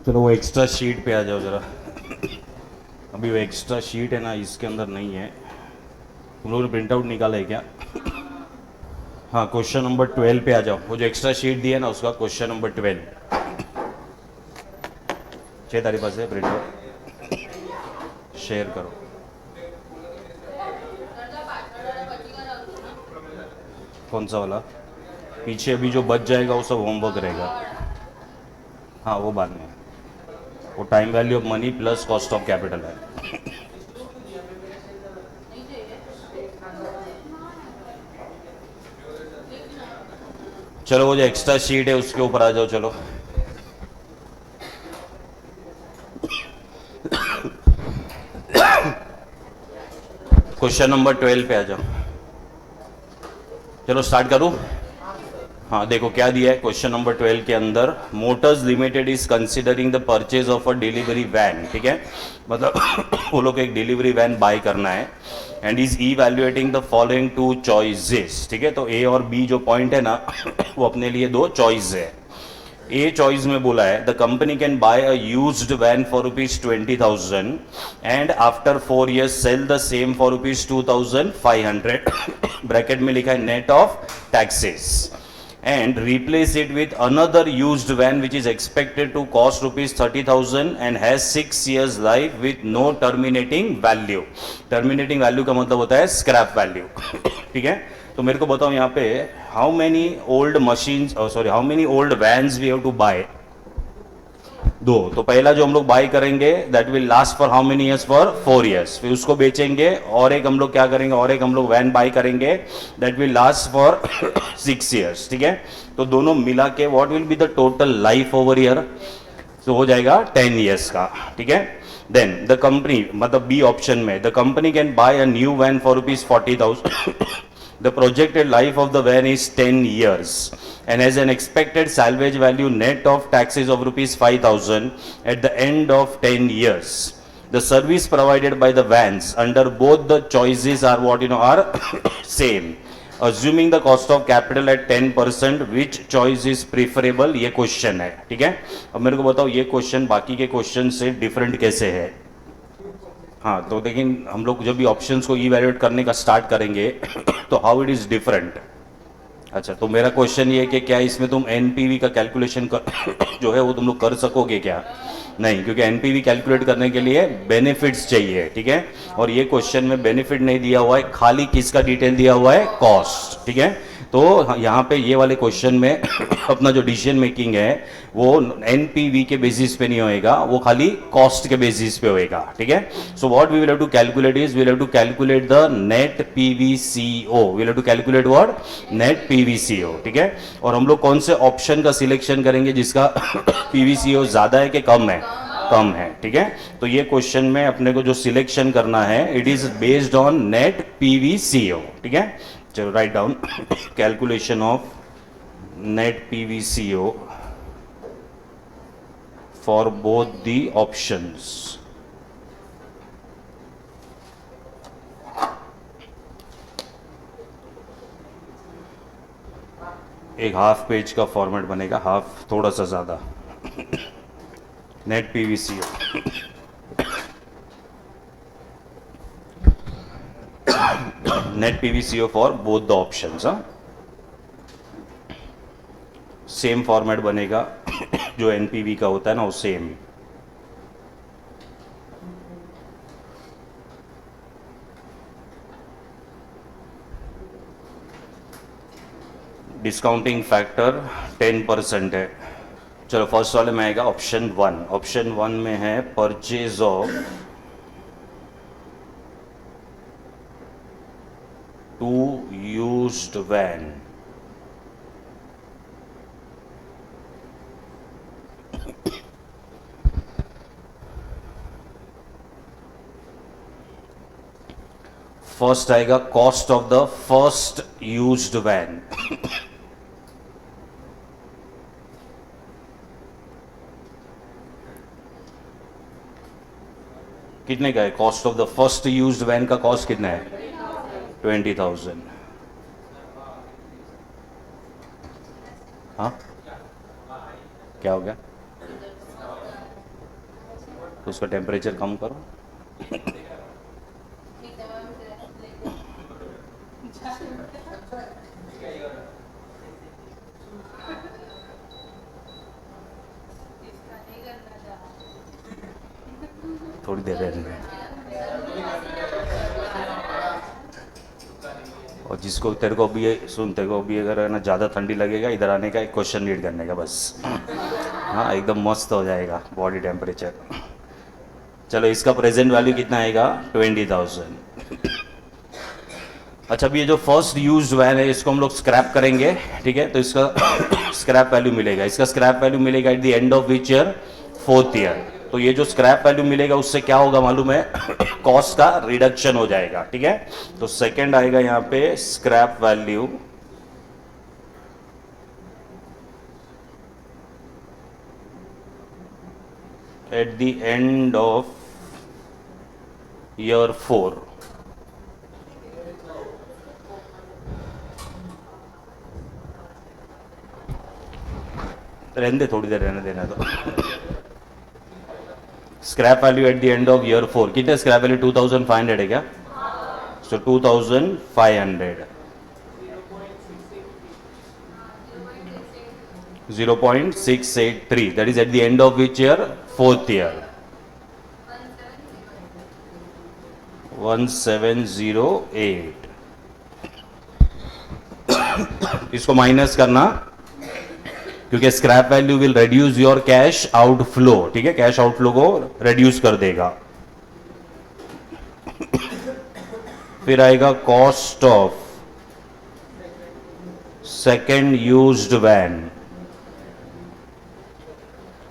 चलो वो extra sheet पे आ जाओ जरा। अभी वो एक्स्ट्रा शीट है ना, इसके अंदर नहीं है। तुम लोगों ने प्रिंट आउट निकाला है क्या? हाँ, क्वेश्चन नंबर 12 पे आ जाओ। वो जो एक्स्ट्रा शीट दी है ना, उसका क्वेश्चन नंबर 12। 6 तारीख पास है प्रिंट आउट। शेयर करो। कौन सा वाला? पीछे अभी जो बच जाएगा वो सब होमवर्क रहेगा। हाँ, वो बाद में। वो time value of money plus cost of capital है। चलो वो जो एक्स्ट्रा शीट है उसके ऊपर आ जाओ। चलो क्वेश्चन नंबर 12 पे आ जाओ। चलो स्टार्ट करूं। हाँ, देखो क्या दिया है क्वेश्चन नंबर 12 के अंदर। Motors limited is considering the purchase of a delivery van. ठीक है, मतलब वो लोग एक डिलीवरी वैन बाय करना है and is evaluating the following two choices. ठीक है, तो ए और बी जो पॉइंट है ना वो अपने लिए दो चॉइस है। ए चॉइस में बोला है the company can buy a used van for ₹20,000 and after 4 years sell the same for ₹2,500 bracket में लिखा है net of taxes and replace it with another used van which is expected to cost ₹30,000 and has 6 years life with no terminating value। terminating value का मतलब होता है scrap value। ठीक है, तो मेरे को बताओ यहाँ पे how many old machines, sorry, how many old vans we have to buy। दो। तो पहला जो हम लोग बाय करेंगे that will last for how many years? For 4 years। फिर उसको बेचेंगे और एक हम लोग क्या करेंगे, और एक हम लोग वैन बाय करेंगे that will last for 6 years। ठीक है, तो दोनों मिला के what will be the total life over year? तो हो जाएगा 10 years का। ठीक है, देन द कंपनी, मतलब बी ऑप्शन में the company can buy a new van for ₹40,000। The projected life of the van is 10 years and has an expected salvage value net of taxes of ₹5,000 at the end of 10 years. The service provided by the vans under both the choices are what are same. Assuming the cost of capital at 10%, which choice is preferable? ये question है। ठीक है, अब मेरे को बताओ ये question बाकी के क्वेश्चन से डिफरेंट कैसे है? हाँ, तो लेकिन हम लोग जब भी ऑप्शंस को इवैल्यूएट करने का स्टार्ट करेंगे तो हाउ इट इज डिफरेंट। अच्छा, तो मेरा क्वेश्चन ये है कि क्या इसमें तुम एनपीवी का कैलकुलेशन जो है वो तुम लोग कर सकोगे क्या? नहीं, क्योंकि एनपीवी कैलकुलेट करने के लिए बेनिफिट्स चाहिए। ठीक है, और ये क्वेश्चन में बेनिफिट नहीं दिया हुआ है, खाली किसका डिटेल दिया हुआ है? कॉस्ट। ठीक है, तो यहाँ पे ये वाले क्वेश्चन में अपना जो डिसीजन मेकिंग है वो एनपीवी के बेसिस पे नहीं होएगा, वो खाली कॉस्ट के बेसिस पे होएगा। ठीक है, so what we will have to calculate is we will have to calculate the net PVCO. We will have to calculate what? Net PVCO. ठीक है, और हम लोग कौन से ऑप्शन का सिलेक्शन करेंगे जिसका पीवीसीओ ज्यादा है कि कम है? कम है। ठीक है, तो ये क्वेश्चन में अपने को जो सिलेक्शन करना है it is based on net PVCO. ठीक है, चलो write down calculation of net PVCO for both the options. एक हाफ पेज का फॉर्मेट बनेगा, हाफ थोड़ा सा ज्यादा। Net PVCO, net PVCO for both the options. Same format बनेगा जो एनपीवी का होता है ना, वो सेम। डिस्काउंटिंग फैक्टर 10% है। चलो फर्स्ट वाले में आएगा ऑप्शन 1। ऑप्शन 1 में है purchase of 2 used van. First आएगा cost of the first used van. कितने का है? Cost of the first used van का कॉस्ट कितना है? 20,000। हाँ, क्या हो गया? तो उसका टेम्परेचर कम करो। थोड़ी देर रहने दें। और जिसको तेरे को भी सुन, तेरे को भी अगर है ना ज़्यादा ठंडी लगेगा, इधर आने का, एक क्वेश्चन रीड करने का बस। हाँ, एकदम मस्त हो जाएगा बॉडी टेम्परेचर। चलो, इसका प्रेजेंट वैल्यू कितना आएगा? 20,000। अच्छा, अभी ये जो फर्स्ट यूज वैन है इसको हम लोग स्क्रैप करेंगे, ठीक है? तो इसका स्क्रैप वैल्यू मिलेगा, इसका स्क्रैप वैल्यू मिलेगा eight the end of which year? 4th year. तो ये जो स्क्रैप वैल्यू मिलेगा उससे क्या होगा मालूम है? कॉस्ट का रिडक्शन हो जाएगा, ठीक है? तो सेकंड आएगा यहां पे scrap value at the end of year 4। रहने दे, थोड़ी देर रहने देना। तो scrap value at the end of year 4 कितने? स्क्रैप वैल्यू 2500 है क्या? सो 2500 0.683, that is at the end of which year? 4th year। 1708। इसको माइनस करना, क्योंकि scrap value will reduce your cash outflow, ठीक है? कैश आउटफ्लो को रिड्यूस कर देगा। फिर आएगा cost of second used van,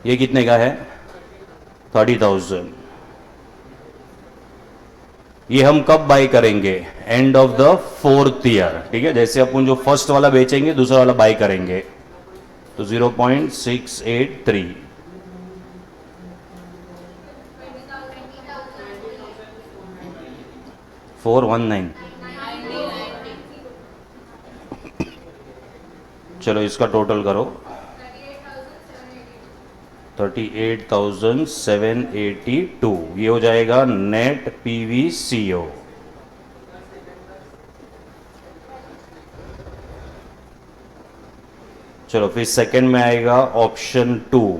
ये कितने का है? 30,000। ये हम कब बाय करेंगे? End of the 4th year, ठीक है? जैसे अपन जो फर्स्ट वाला बेचेंगे दूसरा वाला बाय करेंगे। तो 0.683 419। चलो, इसका टोटल करो। 38,782। ये हो जाएगा नेट पीवीसीओ। चलो, फिर सेकंड में आएगा option 2,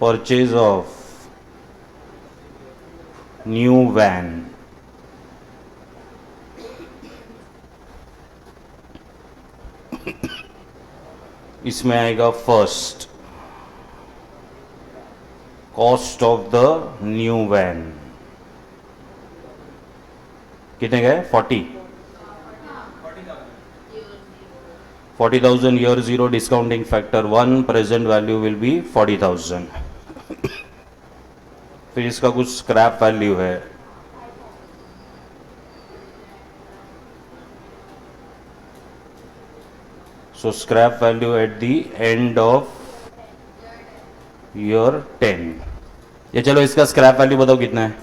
purchase of new van. इसमें आएगा first cost of the new van, कितने गए? 40,000 year 0, discounting factor 1, present value will be 40,000। फिर इसका कुछ स्क्रैप वैल्यू है, so scrap value at the end of year 10। ये चलो, इसका स्क्रैप वैल्यू बताओ कितना है?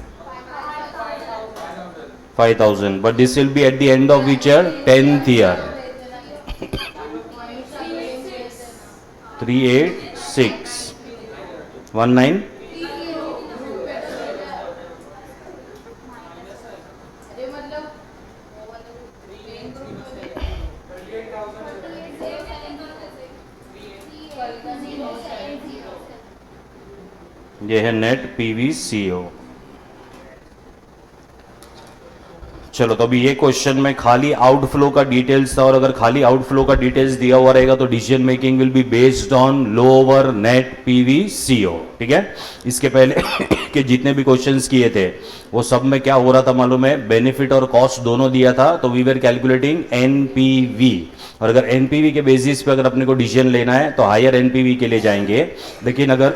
5,000, but this will be at the end of which year? 10th year। 38619। ये है नेट पीवीसीओ। चलो, तो अभी ये क्वेश्चन में खाली आउटफ्लो का डिटेल्स था, और अगर खाली आउटफ्लो का डिटेल्स दिया हुआ रहेगा तो decision making will be based on lower net PVCO, ठीक है? इसके पहले के जितने भी क्वेश्चंस किए थे वो सब में क्या हो रहा था मालूम है? बेनिफिट और कॉस्ट दोनों दिया था, तो वी वर कैलकुलेटिंग एनपीवी। और अगर एनपीवी के बेसिस पे अगर अपने को डिसीजन लेना है तो हायर एनपीवी के लिए जाएंगे, लेकिन अगर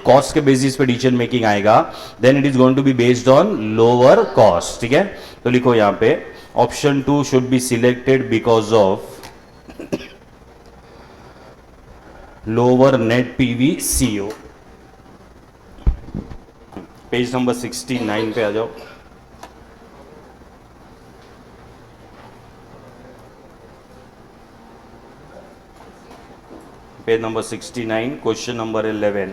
कॉस्ट के बेसिस पे डिसीजन मेकिंग आएगा then it is going to be based on lower cost, ठीक है? तो लिखो यहां पे option 2 should be selected because of lower net PVCO. Page number 69 पे आ जाओ। Page number 69, question number 11।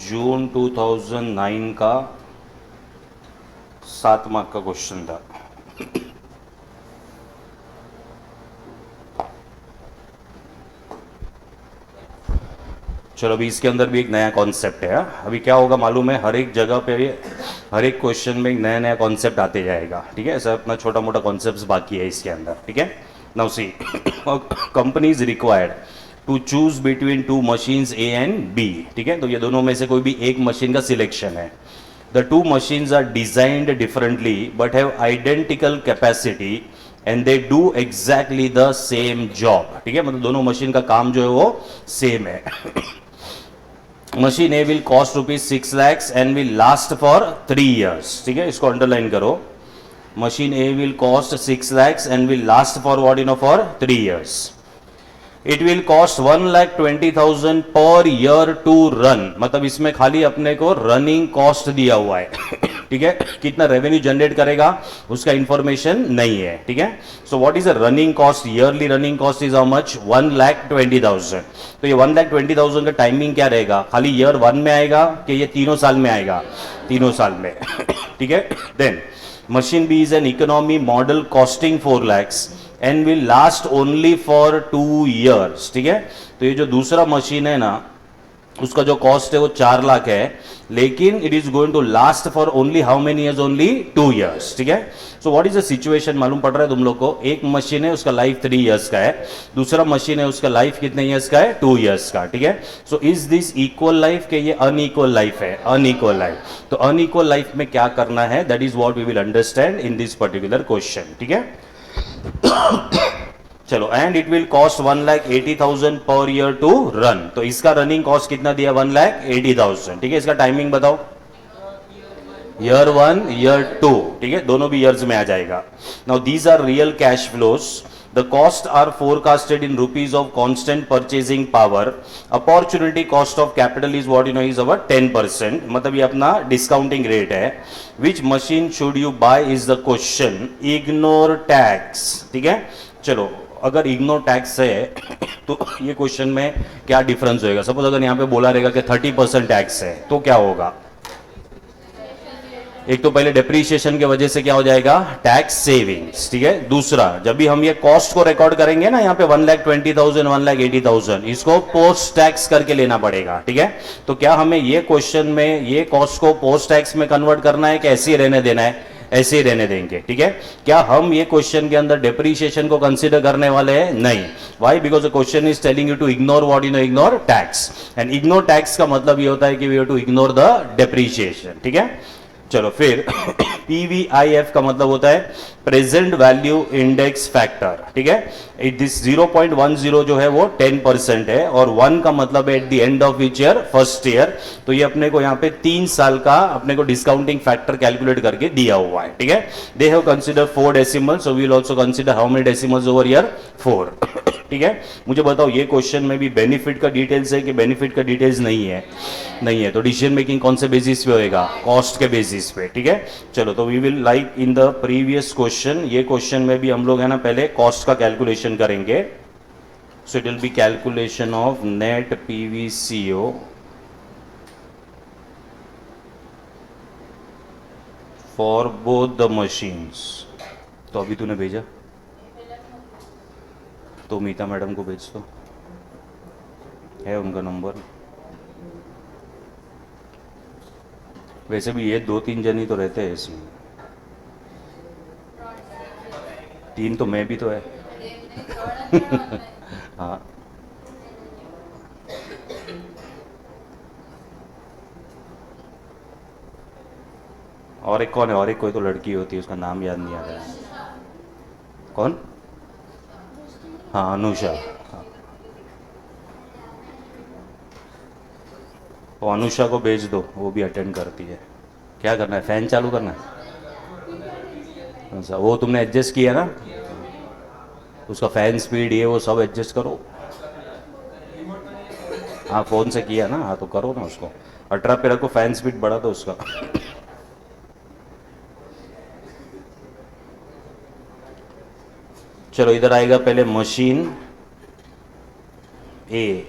June 2009 का 7 मार्क का क्वेश्चन था। चलो अभी इसके अंदर भी एक नया कॉन्सेप्ट है। अभी क्या होगा मालूम है, हर एक जगह पे हर एक क्वेश्चन में एक नया नया कॉन्सेप्ट आते जाएगा, ठीक है। ऐसा अपना छोटा मोटा कॉन्सेप्ट बाकी है इसके अंदर, ठीक है। Now see, company is required to choose between two machines A and B, ठीक है। तो ये दोनों में से कोई भी एक मशीन का सिलेक्शन है। The two machines are designed differently but have identical capacity and they do exactly the same job, ठीक है। मतलब दोनों मशीन का काम जो है वो सेम है। Machine A will cost ₹6 lakhs and will last for 3 years, ठीक है। इसको अंडरलाइन करो। Machine A will cost 6 lakhs and will last for what, for 3 years। It will cost 1,20,000 per year to run, मतलब इसमें खाली अपने को रनिंग कॉस्ट दिया हुआ है, ठीक है। कितना रेवेन्यू जनरेट करेगा उसका इंफॉर्मेशन नहीं है, ठीक है। So what is a running cost, yearly running cost is how much, 1,20,000। तो ये 1,20,000 का टाइमिंग क्या रहेगा, खाली ईयर 1 में आएगा कि ये तीनों साल में आएगा, तीनों साल में, ठीक है। Then machine B is an economy model costing 4 lakhs and will last only for 2 years, ठीक है। तो ये जो दूसरा मशीन है ना, उसका जो कॉस्ट है वो 4 लाख है, लेकिन it is going to last for only how many years, only 2 years, ठीक है। So what is the situation, मालूम पड़ रहा है तुम लोग को। एक मशीन है उसका लाइफ 3 years का है, दूसरा मशीन है उसका लाइफ कितने ईयर्स का है, 2 years का, ठीक है। So is this equal life के ये अनइक्वल लाइफ है, अनइक्वल लाइफ। तो अनइक्वल लाइफ में क्या करना है, that is what we will understand in this particular question, ठीक है। चलो, and it will cost 1,80,000 per year to run. तो इसका रनिंग कॉस्ट कितना दिया, 1,80,000, ठीक है। इसका टाइमिंग बताओ, ईयर 1 ईयर 2, ठीक है, दोनों भी ईयर्स में आ जाएगा। Now these are real cash flows. The costs are forecasted in rupees of constant purchasing power. Opportunity cost of capital is what is our 10%. मतलब ये अपना डिस्काउंटिंग रेट है। Which machine should you buy is the question. Ignore tax, ठीक है। चलो, अगर ignore tax है तो ये क्वेश्चन में क्या डिफरेंस होएगा। सपोज अगर यहाँ पे बोला रहेगा कि 30% टैक्स है तो क्या होगा। एक तो पहले डेप्रीशिएशन की वजह से क्या हो जाएगा, टैक्स सेविंग्स, ठीक है। दूसरा, जब भी हम ये कॉस्ट को रिकॉर्ड करेंगे ना, यहाँ पे 1,20,000 1,80,000, इसको पोस्ट टैक्स करके लेना पड़ेगा, ठीक है। तो क्या हमें ये क्वेश्चन में ये कॉस्ट को पोस्ट टैक्स में कन्वर्ट करना है कि ऐसे ही रहने देना है, ऐसे ही रहने देंगे, ठीक है। क्या हम ये क्वेश्चन के अंदर डेप्रीशिएशन को कंसीडर करने वाले हैं, नहीं। Why, because the question is telling you to ignore what, ignore tax. And ignore tax का मतलब ये होता है कि we have to ignore the depreciation, ठीक है। चलो फिर PVIF का मतलब होता है प्रेजेंट वैल्यू इंडेक्स फैक्टर, ठीक है। दिस 0.10 जो है वो 10% है, और 1 का मतलब है eight the end of which year, first year. तो ये अपने को यहाँ पे 3 साल का अपने को डिस्काउंटिंग फैक्टर कैलकुलेट करके दिया हुआ है, ठीक है। They have consider 4 decimals, so we will also consider how many decimals over year, 4, ठीक है। मुझे बताओ ये क्वेश्चन में भी बेनिफिट का डिटेल्स है कि बेनिफिट का डिटेल्स नहीं है, नहीं है। तो डिसीजन मेकिंग कौन से बेसिस पे होएगा, कॉस्ट के बेसिस पे, ठीक है। चलो, तो we will like in the previous question, ये क्वेश्चन में भी हम लोग है ना पहले कॉस्ट का कैलकुलेशन करेंगे। So it will B calculation of net PVCO for both the machines. तो अभी तूने भेजा तो मीता मैडम को भेज दो, है उनका नंबर। वैसे भी ये 2-3 जन ही तो रहते हैं इसमें, 3 तो मैं भी तो है। हाँ, और एक कौन है, और एक कोई तो लड़की होती है, उसका नाम याद नहीं आ रहा है। कौन, हाँ अनुषा, हाँ। वो अनुषा को भेज दो, वो भी अटेंड करती है। क्या करना है, फैन चालू करना है। अच्छा, वो तुमने एडजस्ट किया ना, उसका फैन स्पीड ये वो सब एडजस्ट करो। हाँ, फ़ोन से किया ना, हाँ तो करो ना उसको। 18 पे रखो, फैन स्पीड बढ़ा दो उसका। चलो इधर आएगा पहले मशीन ए।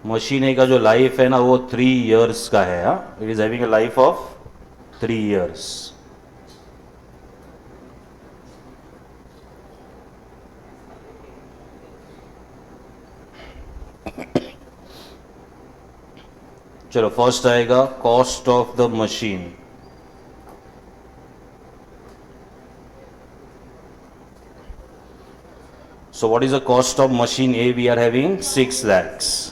मशीन ए का जो लाइफ है ना वो 3 इयर्स का है। It is having a life of 3 years. चलो फर्स्ट आएगा cost of the machine. So what is the cost of machine A? We are having 6 lakhs.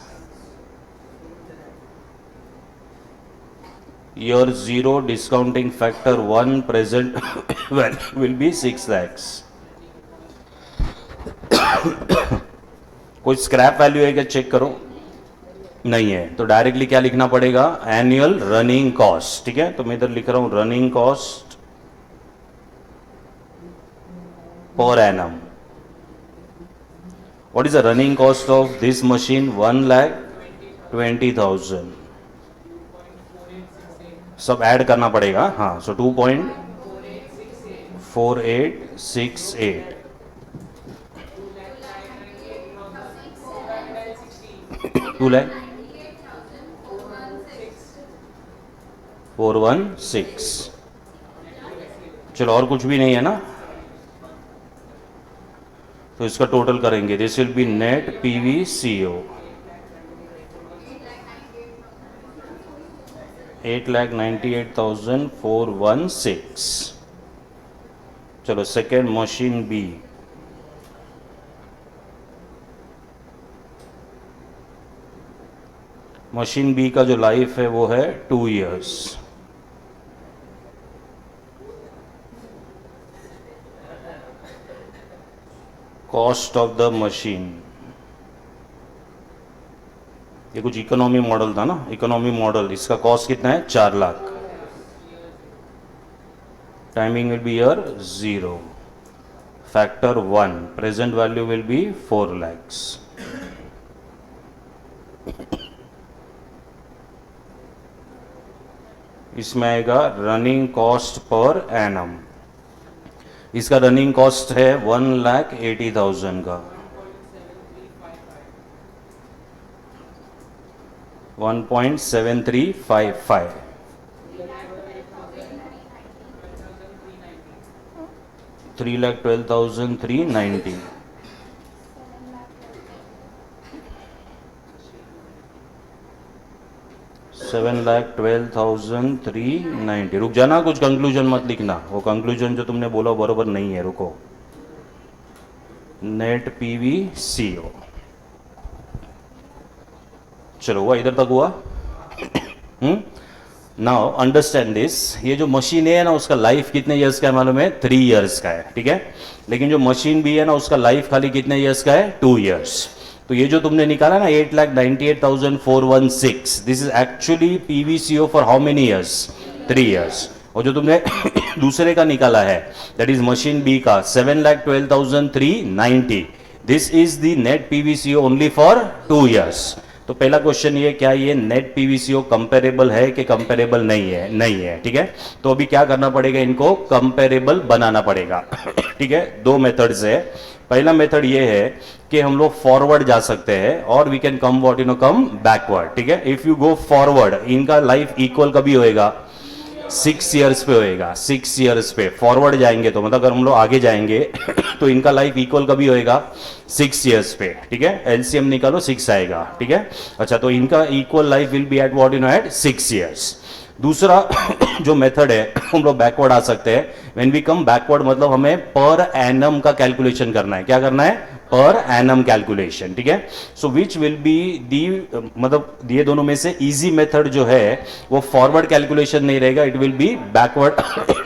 Year 0 discounting factor 1 present value will be 6 lakhs. कोई scrap value है क्या check करो, नहीं है तो directly क्या लिखना पड़ेगा, एनुअल रनिंग कॉस्ट। ठीक है, तो मैं इधर लिख रहा हूं running cost per annum. What is the running cost of this machine? 1,20,000. सब ऐड करना पड़ेगा। हाँ, सो 2.4868 2 लाख 416। चलो और कुछ भी नहीं है ना, तो इसका टोटल करेंगे। This will be net PVCO 8,98,416। चलो second machine B. Machine B का जो लाइफ है वो है 2 years. Cost of the machine, ये कुछ इकोनॉमी मॉडल था ना, इकोनॉमी मॉडल, इसका कॉस्ट कितना है 4 lakh. Timing will be year 0, factor 1, present value will B 4 lakhs। इसमें आएगा रनिंग कॉस्ट पर एनम। इसका रनिंग कॉस्ट है 1,80,000 का, 1.7355। $3,12,390। 7,12,390। रुक जाना, कुछ कंक्लूजन मत लिखना, वो कंक्लूजन जो तुमने बोला बरोबर नहीं है, रुको। नेट पीवीसीओ, चलो हुआ, इधर तक हुआ। नाउ अंडरस्टैंड दिस, ये जो मशीन है ना उसका लाइफ कितने इयर्स का है मालूम है, 3 इयर्स का है। ठीक है, लेकिन जो मशीन भी है ना उसका लाइफ खाली कितने इयर्स का है, 2 इयर्स। तो ये जो तुमने निकाला ना 8,98,416, this is actually PVCO for how many years, 3 years. और जो तुमने दूसरे का निकाला है दैट इज मशीन बी का 7,12,390, this is the net PVCO only for 2 years. तो पहला क्वेश्चन ये, क्या ये नेट पीवीसीओ कंपेरेबल है कि कंपेरेबल नहीं है, नहीं है। ठीक है, तो अभी क्या करना पड़ेगा, इनको कंपेरेबल बनाना पड़ेगा। ठीक है, 2 मेथड्स है। पहला मेथड ये है कि हम लोग फॉरवर्ड जा सकते हैं और we can come what come backward. ठीक है, इफ यू गो फॉरवर्ड, इनका लाइफ इक्वल कभी होएगा, 6 इयर्स पे होएगा। 6 इयर्स पे फॉरवर्ड जाएंगे तो मतलब अगर हम लोग आगे जाएंगे तो इनका लाइफ इक्वल कभी होएगा, 6 इयर्स पे। ठीक है, एलसीएम निकालो 6 आएगा। ठीक है, अच्छा, तो इनका equal life will be at what at 6 years. दूसरा जो मेथड है हम लोग बैकवर्ड आ सकते हैं। व्हेन वी कम बैकवर्ड मतलब हमें पर एनम का कैलकुलेशन करना है। क्या करना है, पर एनम कैलकुलेशन। ठीक है, सो विच विल बी दी, मतलब ये दोनों में से इजी मेथड जो है वो फॉरवर्ड कैलकुलेशन नहीं रहेगा, इट विल बी बैकवर्ड।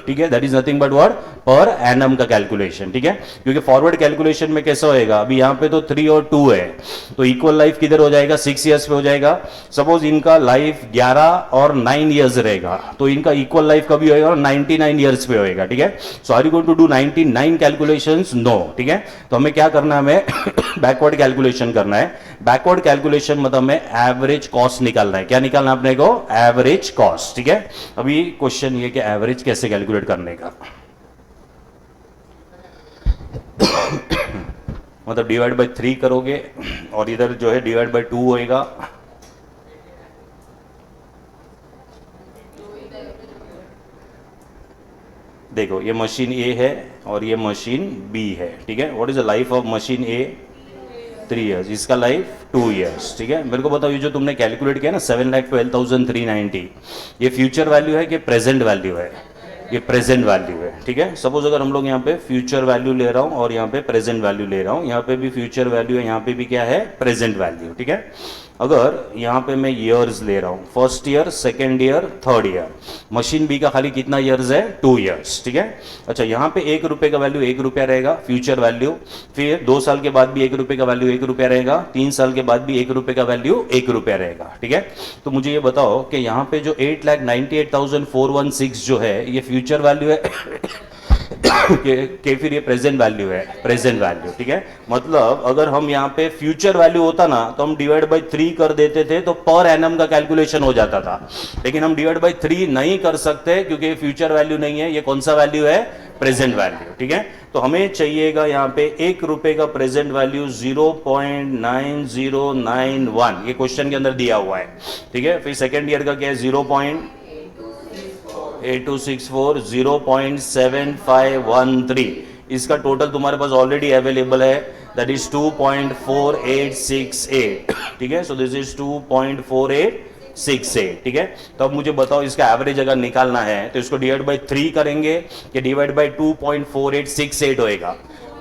ठीक है, that is nothing but what, per annum का कैलकुलेशन। ठीक है, क्योंकि फॉरवर्ड कैलकुलेशन में कैसा होएगा, अभी यहाँ पे तो 3 और 2 है, तो इक्वल लाइफ किधर हो जाएगा, 6 इयर्स पे हो जाएगा। सपोज इनका लाइफ 11 और 9 इयर्स रहेगा, तो इनका इक्वल लाइफ कभी होएगा, 99 इयर्स पे होएगा। ठीक है, so are you going to do 99 calculations? No. ठीक है, तो हमें क्या करना है, हमें बैकवर्ड कैलकुलेशन करना है। बैकवर्ड कैलकुलेशन मतलब हमें एवरेज कॉस्ट निकालना है। क्या निकालना है अपने को? Average cost. ठीक है, अभी क्वेश्चन ये कि एवरेज कैसे कैलकुलेट करने का। मतलब डिवाइड बाय 3 करोगे और इधर जो है डिवाइड बाय 2 होएगा। देखो ये मशीन ए है और ये मशीन बी है। ठीक है, what is the life of machine A? 3 years, इसका लाइफ 2 ईयर्स। ठीक है, मेरे को बताओ ये जो तुमने कैलकुलेट किया ना 7,12,390, ये फ्यूचर वैल्यू है कि प्रेजेंट वैल्यू है? ये प्रेजेंट वैल्यू है। ठीक है, सपोज अगर हम लोग यहाँ पे फ्यूचर वैल्यू ले रहा हूँ और यहाँ पे प्रेजेंट वैल्यू ले रहा हूँ, यहाँ पे भी फ्यूचर वैल्यू है, यहाँ पे भी क्या है? Present value. ठीक है, अगर यहाँ पे मैं ईयर्स ले रहा हूँ, first year, second year, third year, machine B का खाली कितना ईयर्स है? 2 ईयर्स। ठीक है, अच्छा यहाँ पे 1 रुपये का वैल्यू 1 रुपया रहेगा फ्यूचर वैल्यू, फिर 2 साल के बाद भी 1 रुपये का वैल्यू 1 रुपया रहेगा, 3 साल के बाद भी 1 रुपये का वैल्यू 1 रुपया रहेगा। ठीक है, तो मुझे ये बताओ कि यहाँ पे जो 8,98,416 जो है ये फ्यूचर वैल्यू है कि फिर ये प्रेजेंट वैल्यू है? Present value. ठीक है, मतलब अगर हम यहाँ पे फ्यूचर वैल्यू होता ना तो हम डिवाइड बाय 3 कर देते थे तो पर एनम का कैलकुलेशन हो जाता था, लेकिन हम डिवाइड बाय 3 नहीं कर सकते क्योंकि फ्यूचर वैल्यू नहीं है, ये कौन सा वैल्यू है? Present value. ठीक है, तो हमें चाहिएगा यहाँ पे 1 रुपए का प्रेजेंट वैल्यू 0.9091, ये क्वेश्चन के अंदर दिया हुआ है। ठीक है, फिर सेकेंड ईयर का क्या है? 0.8264, 0.7513, इसका टोटल तुम्हारे पास ऑलरेडी अवेलेबल है, दैट इज 2.4868। ठीक है, सो दिस इज 2.4868। ठीक है, तो अब मुझे बताओ इसका एवरेज अगर निकालना है तो इसको डिवाइड बाय 3 करेंगे कि डिवाइड बाय 2.4868 होएगा?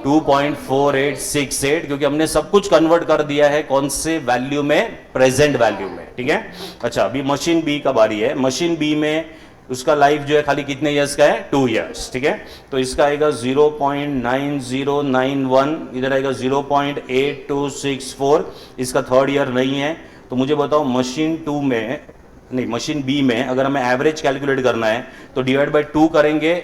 2.4868, क्योंकि हमने सब कुछ कन्वर्ट कर दिया है कौन से वैल्यू में? प्रेजेंट वैल्यू में। ठीक है, अच्छा अभी मशीन बी का बारी है। मशीन बी में उसका लाइफ जो है खाली कितने ईयर्स का है? 2 ईयर्स। ठीक है, तो इसका आएगा 0.9091, इधर आएगा 0.8264, इसका थर्ड ईयर नहीं है। तो मुझे बताओ मशीन 2 में नहीं, मशीन बी में अगर हमें एवरेज कैलकुलेट करना है तो डिवाइड बाय 2 करेंगे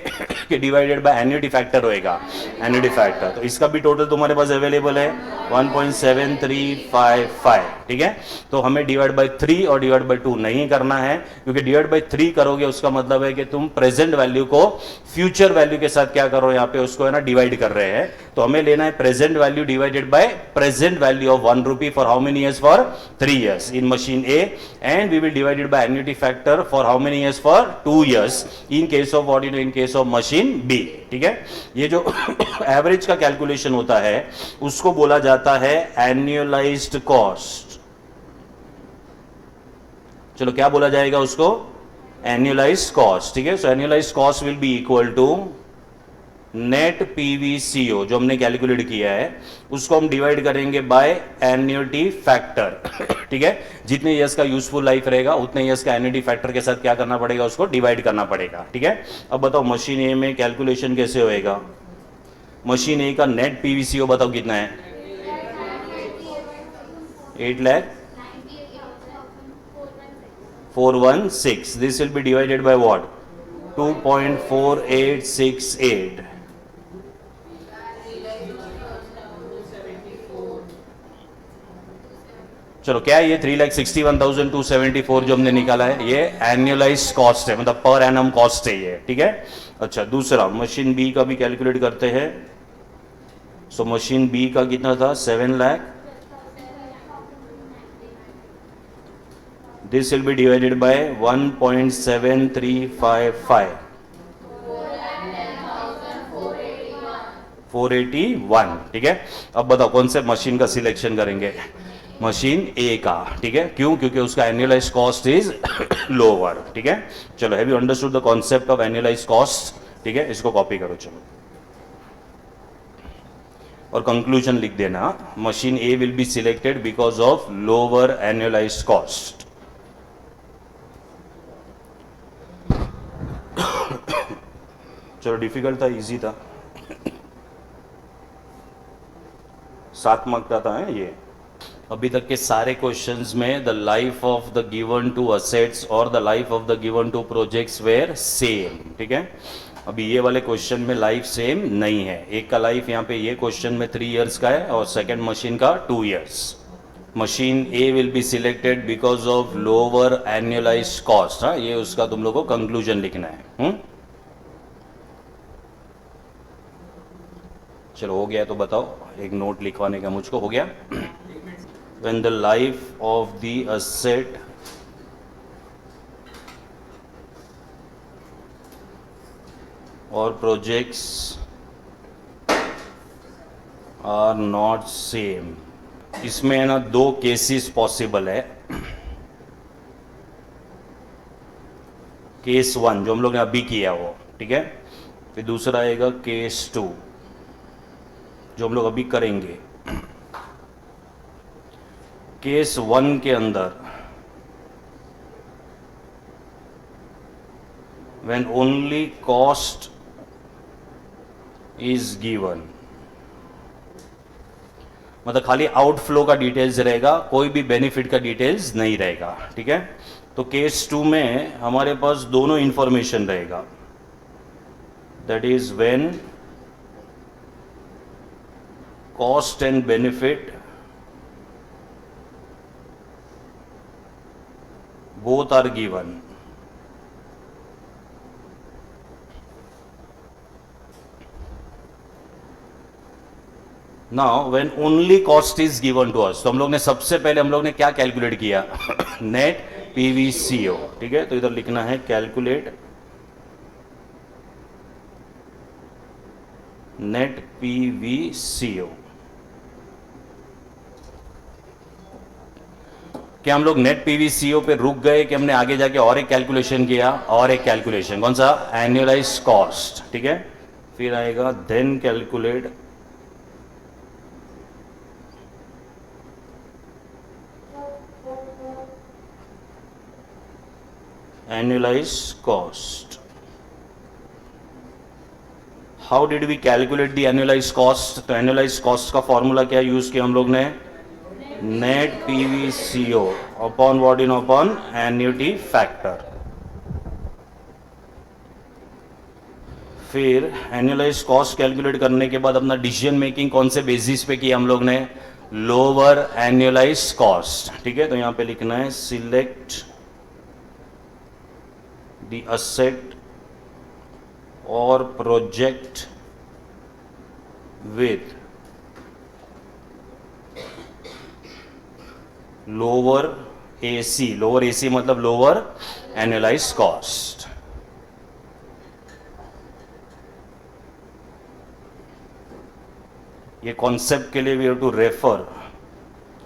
कि डिवाइडेड बाय एन्युटी फैक्टर होएगा? Annuity factor. तो इसका भी टोटल तुम्हारे पास अवेलेबल है 1.7355। ठीक है, तो हमें डिवाइड बाय 3 और डिवाइड बाय 2 नहीं करना है, क्योंकि डिवाइड बाय 3 करोगे उसका मतलब है कि तुम प्रेजेंट वैल्यू को फ्यूचर वैल्यू के साथ क्या करो? यहाँ पे उसको है ना डिवाइड कर रहे हैं। तो हमें लेना है present value divided by present value of 1 rupee for how many years? For 3 years in machine A, and we will divide by annuity factor for how many years? For 2 years in case of what? In case of machine B। ठीक है, ये जो average का calculation होता है उसको बोला जाता है एनुअलाइज्ड कॉस्ट। चलो क्या बोला जाएगा उसको? Annualised cost. ठीक है, so annualised cost will be equal to net PVCO जो हमने कैलकुलेट किया है उसको हम डिवाइड करेंगे बाय एन्युटी फैक्टर। ठीक है, जितने ईयर्स का यूजफुल लाइफ रहेगा उतने ईयर्स का एन्युटी फैक्टर के साथ क्या करना पड़ेगा? उसको डिवाइड करना पड़ेगा। ठीक है, अब बताओ मशीन ए में कैलकुलेशन कैसे होएगा? मशीन ए का नेट पीवीसीओ बताओ कितना है? 8,04,16। This will B divided by what? 2.4868। चलो क्या है ये? 3,61,274 जो हमने निकाला है ये एनुअलाइज्ड कॉस्ट है, मतलब पर एनम कॉस्ट है ये। ठीक है, अच्छा दूसरा मशीन बी का भी कैलकुलेट करते हैं। सो मशीन बी का कितना था? 7 lakh. This will B divided by 1.7355, 481। ठीक है, अब बताओ कौन से मशीन का सिलेक्शन करेंगे? मशीन ए का। ठीक है, क्यों? क्योंकि उसका एनुअलाइज्ड कॉस्ट इज लोअर। ठीक है, चलो have you understood the concept of annualised cost? ठीक है, इसको कॉपी करो चलो और कंक्लूजन लिख देना। Machine A will be selected because of lower annualised cost. चलो डिफिकल्ट था, इजी था, 7 मार्क का था ये। अभी तक के सारे क्वेश्चंस में the life of the given two assets और the life of the given two projects were same. ठीक है, अभी ये वाले क्वेश्चन में लाइफ सेम नहीं है, एक का लाइफ यहाँ पे ये क्वेश्चन में 3 इयर्स का है और सेकंड मशीन का 2 years. Machine A will be selected because of lower annualise cost. हाँ, ये उसका तुम लोग को कंक्लूजन लिखना है। चलो हो गया तो बताओ, एक नोट लिखवाने का मुझको हो गया। When the life of the asset और प्रोजेक्ट्स आर नॉट सेम। इसमें है ना 2 केसेस पॉसिबल है। केस 1 जो हम लोग ने अभी किया वो, ठीक है। फिर दूसरा आएगा केस 2 जो हम लोग अभी करेंगे। केस 1 के अंदर when only cost is given, मतलब खाली आउटफ्लो का डिटेल्स रहेगा, कोई भी बेनिफिट का डिटेल्स नहीं रहेगा, ठीक है। तो केस 2 में हमारे पास दोनों इंफॉर्मेशन रहेगा, that is when cost and benefit both are given. Now when only cost is given to us, तो हम लोग ने सबसे पहले हम लोग ने क्या कैलकुलेट किया? नेट पीवीसीओ, ठीक है। तो इधर लिखना है कैलकुलेट नेट पीवीसीओ। क्या हम लोग नेट पीवीसीओ पे रुक गए कि हमने आगे जाके और एक कैलकुलेशन किया? और एक कैलकुलेशन कौन सा? एनुअलाइज कॉस्ट, ठीक है। फिर आएगा then calculate annualized cost. How did we calculate the annualized cost? तो annualized cost का फॉर्मूला क्या यूज किया हम लोग ने? Net PVCO upon what in upon annuity factor. फिर एनुअलाइज कॉस्ट कैलकुलेट करने के बाद अपना डिसीजन मेकिंग कौन से बेसिस पे किया हम लोग ने? लोअर एनुअलाइज कॉस्ट, ठीक है। तो यहां पे लिखना है select the asset or project with lower AC, lower AC मतलब lower annualized cost। ये कॉन्सेप्ट के लिए we have to refer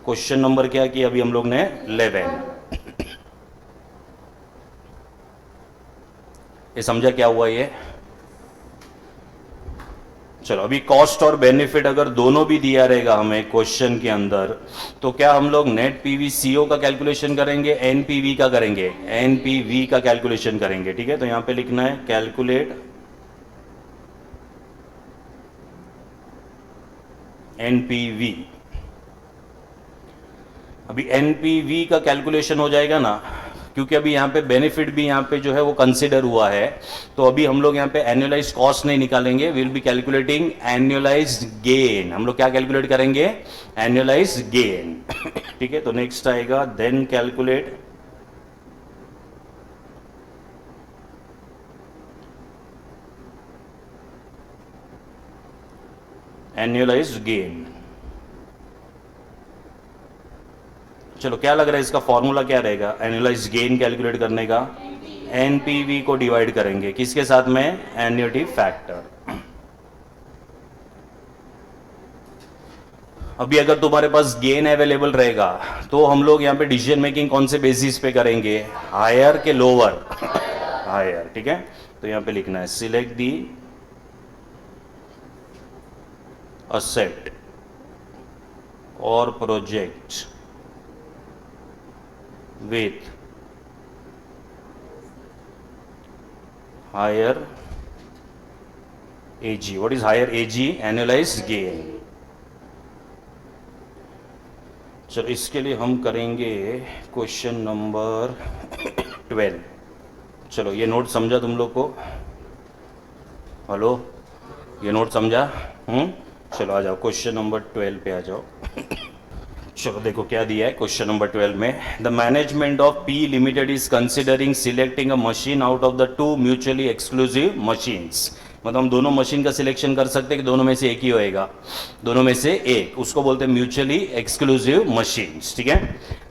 question number क्या किया अभी हम लोग ने? 11। ये समझा क्या हुआ ये? चलो अभी कॉस्ट और बेनिफिट अगर दोनों भी दिया रहेगा हमें क्वेश्चन के अंदर, तो क्या हम लोग नेट पीवीसीओ का कैलकुलेशन करेंगे, एनपीवी का करेंगे? एनपीवी का कैलकुलेशन करेंगे, ठीक है। तो यहां पे लिखना है कैलकुलेट एनपीवी। अभी एनपीवी का कैलकुलेशन हो जाएगा ना, क्योंकि अभी यहाँ पे बेनिफिट भी यहाँ पे जो है वो कंसीडर हुआ है। तो अभी हम लोग यहाँ पे एनुअलाइज कॉस्ट नहीं निकालेंगे, will be calculating annualise gain. हम लोग क्या कैलकुलेट करेंगे? एनुअलाइज गेन, ठीक है। तो नेक्स्ट आएगा देन कैलकुलेट एनुअलाइज गेन। चलो क्या लग रहा है इसका फॉर्मूला क्या रहेगा एनुअलाइज गेन कैलकुलेट करने का? एनपीवी को डिवाइड करेंगे किसके साथ में? Annuity factor. अभी अगर तुम्हारे पास गेन अवेलेबल रहेगा तो हम लोग यहाँ पे डिसीजन मेकिंग कौन से बेसिस पे करेंगे? हायर के लोअर? हायर, ठीक है। तो यहाँ पे लिखना है सिलेक्ट दी असेट और project with higher AG. What is higher AG? Annualized gain. चलो इसके लिए हम करेंगे क्वेश्चन नंबर 12। चलो ये नोट समझा तुम लोग को? हेलो, ये नोट समझा? चलो आ जाओ, क्वेश्चन नंबर 12 पे आ जाओ। चलो देखो क्या दिया है क्वेश्चन नंबर 12 में। The management of P limited is considering selecting a machine out of the two mutually exclusive machines. मतलब हम दोनों मशीन का सिलेक्शन कर सकते हैं कि दोनों में से एक ही होएगा, दोनों में से एक, उसको बोलते हैं म्यूचुअली एक्सक्लूसिव मशीन्स। ठीक है।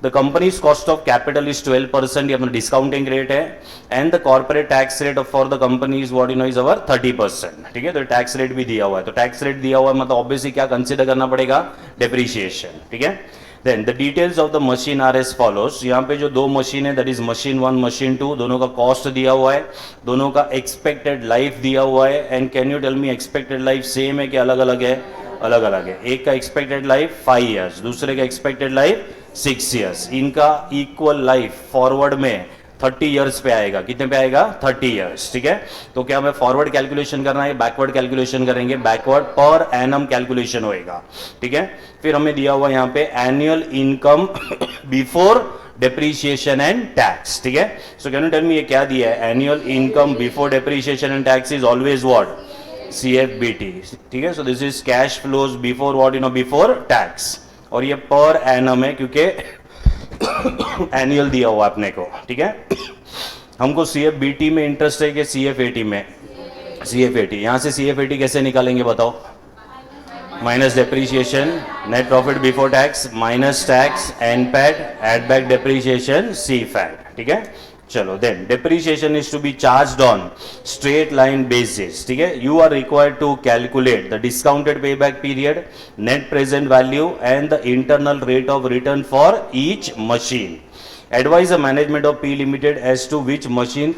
The companies cost of capital is 12%, ये अपना डिस्काउंटिंग रेट है। And the corporate tax rate for the company is what you know is our 30%। ठीक है, तो टैक्स रेट भी दिया हुआ है, तो टैक्स रेट दिया हुआ है मतलब ऑब्वियसली क्या कंसिडर करना पड़ेगा, डेप्रीशिएशन। ठीक है। Then the details of the machine are as follows. यहाँ पे जो दो मशीन है दैट इज मशीन 1 मशीन 2, दोनों का कॉस्ट दिया हुआ है, दोनों का एक्सपेक्टेड लाइफ दिया हुआ है। And can you tell me expected life same है कि अलग अलग है? अलग अलग है। एक का एक्सपेक्टेड लाइफ 5 ईयर्स, दूसरे का एक्सपेक्टेड लाइफ 6 ईयर्स। इनका इक्वल लाइफ फॉरवर्ड में 30 ईयर्स पे आएगा। कितने पे आएगा? 30 ईयर्स। ठीक है। तो क्या हमें फॉरवर्ड कैलकुलेशन करना है, बैकवर्ड कैलकुलेशन करेंगे? बैकवर्ड पर एनम कैलकुलेशन होएगा। ठीक है। फिर हमें दिया हुआ यहां पे annual income before depreciation and tax. ठीक है। So can you tell me ये क्या दिया है? Annual income before depreciation and tax is always what? CFBT। ठीक है। So this is cash flows before what you know, before tax. और ये पर एनम है क्योंकि एनुअल दिया हुआ अपने को। ठीक है। हमको CFBT में इंटरेस्ट है कि CFAT में? CFAT। यहां से CFAT कैसे निकालेंगे बताओ? Minus depreciation, net profit before tax, minus tax, NPAT, add back depreciation, CFAT। ठीक है। चलो then depreciation is to be charged on straight line basis. ठीक है। You are required to calculate the discounted payback period, net present value and the internal rate of return for each machine. Advise the management of P limited as to which machine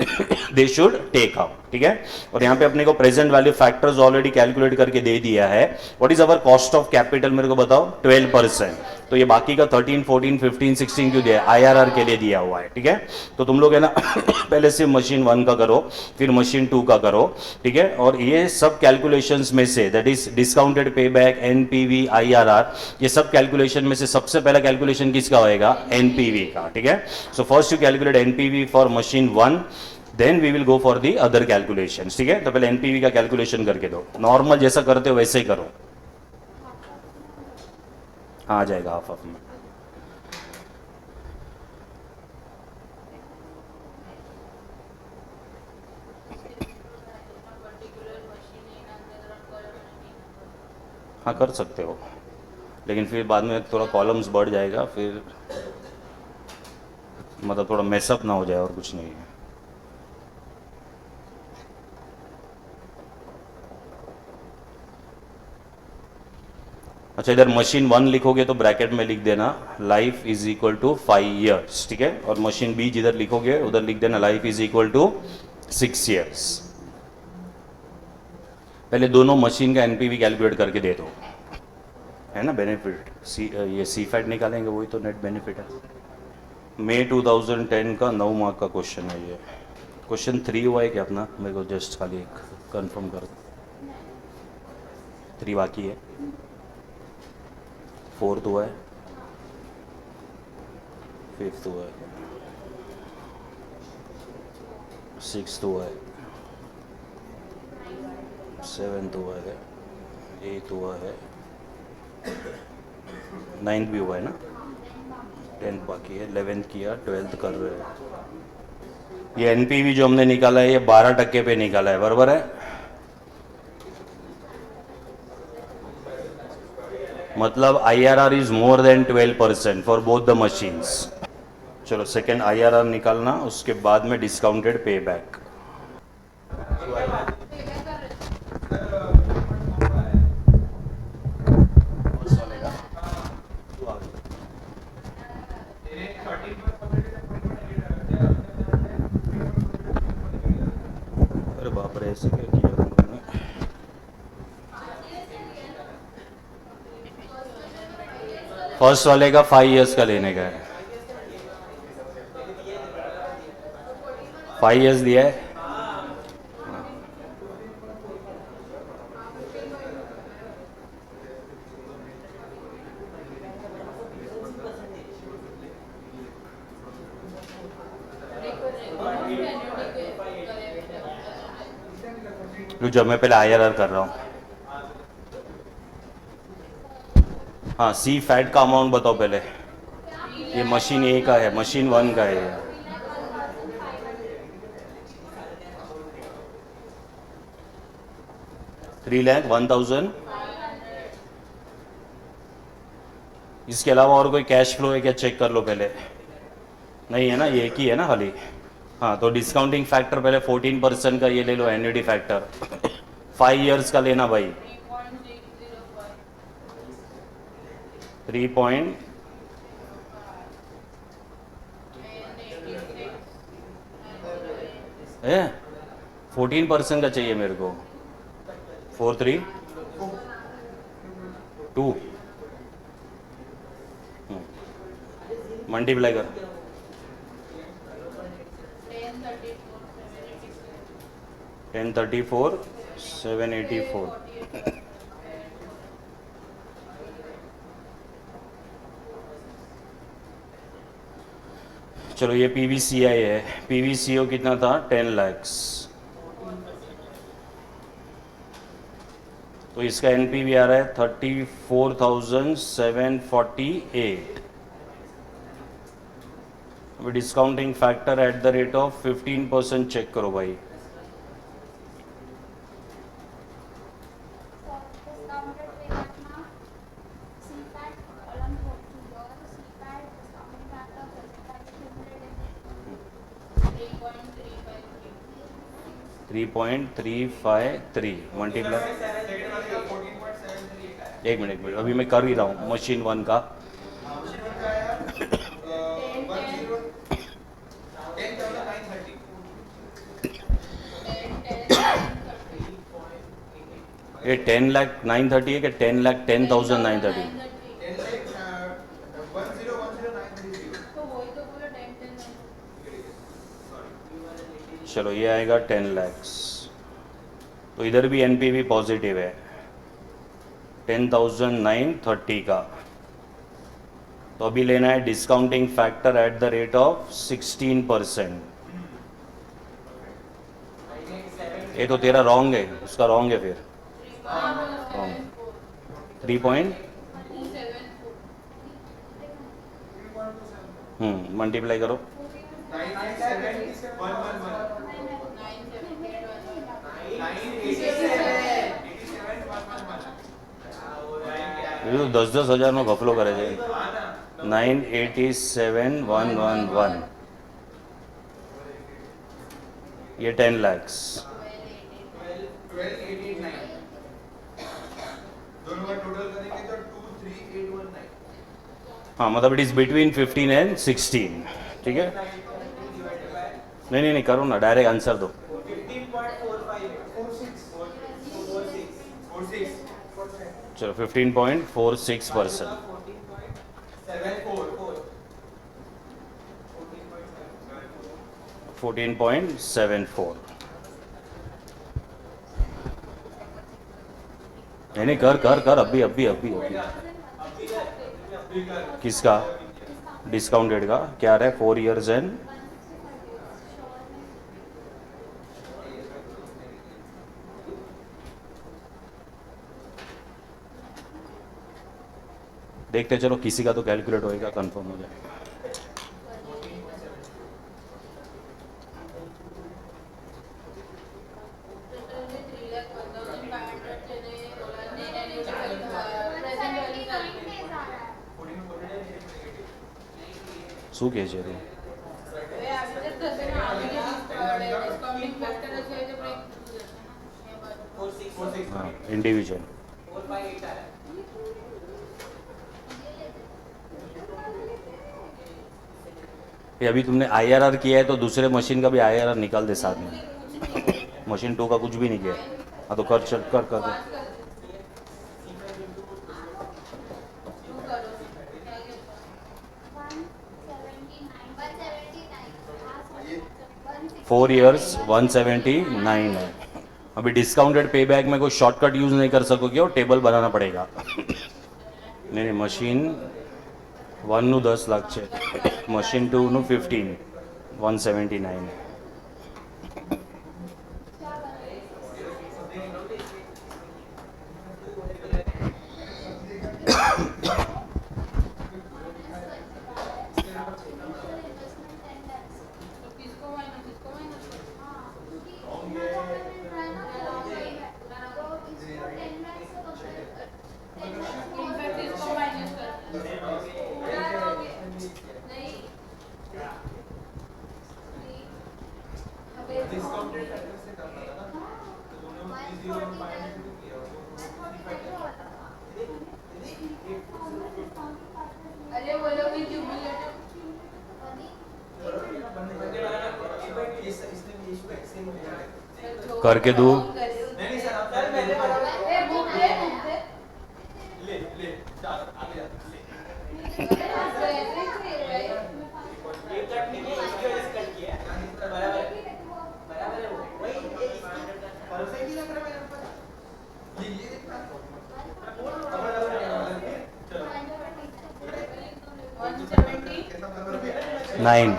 they should take up. ठीक है। और यहाँ पे अपने को present value factors already calculate करके दे दिया है। What is our cost of capital मेरे को बताओ? 12%। तो ये बाकी का 13, 14, 15, 16 क्यों दिया? IRR के लिए दिया हुआ है। ठीक है। तो तुम लोग है ना पहले से मशीन 1 का करो, फिर मशीन 2 का करो। ठीक है। और ये सब कैलकुलेशंस में say that is discounted pay back, NPV, IRR, ये सब कैलकुलेशन में से सबसे पहला कैलकुलेशन किसका होएगा? NPV का। ठीक है। So first you calculate NPV for machine 1, then we will go for the other calculations. ठीक है। तो पहले NPV का कैलकुलेशन करके दो, नॉर्मल जैसा करते हो वैसे ही करो। आ जाएगा हाफ हाफ में। हाँ कर सकते हो, लेकिन फिर बाद में थोड़ा कॉलम्स बढ़ जाएगा, फिर मतलब थोड़ा मेसअप ना हो जाए, और कुछ नहीं है। अच्छा, इधर मशीन 1 लिखोगे तो ब्रैकेट में लिख देना life is equal to 5 years. ठीक है। और मशीन B जिधर लिखोगे उधर लिख देना life is equal to 6 years. पहले दोनों मशीन का NPV कैलकुलेट करके दे दो, है ना बेनिफिट। ये CFAT निकालेंगे, वही तो नेट बेनिफिट है। मई 2010 का 9 मार्क का क्वेश्चन है ये। क्वेश्चन 3 हुआ है क्या अपना? मेरे को जस्ट खाली एक कंफर्म कर, 3 बाकी है, 4th हुआ है, 5th हुआ है, 6th हुआ है, 7th हुआ है, 8th हुआ है, 9th भी हुआ है ना, 10th बाकी है, 11th किया, 12th कर रहे हैं। ये NPV जो हमने निकाला है ये 12% पे निकाला है, बराबर है? मतलब IRR is more than 12% for both the machines. चलो सेकेंड IRR निकालना, उसके बाद में डिस्काउंटेड पे बैक। अरे बाप रे, ऐसे क्या किया तुमने? फर्स्ट वाले का 5 ईयर्स का लेने का है, 5 ईयर्स दिया है। रुक जाओ, मैं पहले IRR कर रहा हूँ. हाँ, सी फैट का अमाउंट बताओ पहले. ये मशीन ए का है, मशीन 1 का है. 3,01,000. इसके अलावा और कोई कैश फ्लो है क्या, चेक कर लो पहले. नहीं है ना, ये एक ही है ना खाली. हाँ, तो डिस्काउंटिंग फैक्टर पहले 14% का ये ले लो, एन्युटी फैक्टर 5 इयर्स का लेना भाई. 3 पॉइंट 14% का चाहिए मेरे को. 432 मल्टीप्लाई कर. 1034 784. चलो ये PVCI है. PVCO कितना था, 10 lakhs. तो इसका NPV आ रहा है 34,748. अभी discounting factor at the rate of 15% check करो भाई. Three 3.353 multiply. एक मिनट अभी मैं कर ही रहा हूँ. मशीन 1 का ये 10,09,30 है कि 10,10,930. चलो ये आएगा 10 lakhs. तो इधर भी NPV पॉजिटिव है 10,930 का. तो अभी लेना है discounting factor at the rate of 16%. ये तो तेरा रॉन्ग है, उसका रॉन्ग है फिर. 3 पॉइंट मल्टीप्लाई करो. ये तो 10-10 हज़ार में घपलो करे છે. 987,111. ये 10 lakhs. हाँ, मतलब इट इज बिटवीन 15 एंड 16. ठीक है. नहीं करो ना, डायरेक्ट आंसर दो. चलो 15.46%. 14.74. नहीं कर अभी. किसका डिस्काउंटेड का क्या रहा है, 4 years एंड देखते चलो, किसी का तो कैलकुलेट होएगा, कंफर्म हो जाएगा. શું કહે છે તું? हाँ, इंडिविजुअल. अभी तुमने IRR किया है तो दूसरे मशीन का भी IRR निकाल दे साथ में. मशीन 2 का कुछ भी नहीं किया. हाँ तो कर चल कर. 4 years 179 है. अभी डिस्काउंटेड पे बैक में कोई शॉर्टकट यूज़ नहीं कर सकोगे और टेबल बनाना पड़ेगा. नहीं मशीन 1 નું 10 લાખ છે, મશીન 2 નું 15 179. करके दो। नाइन।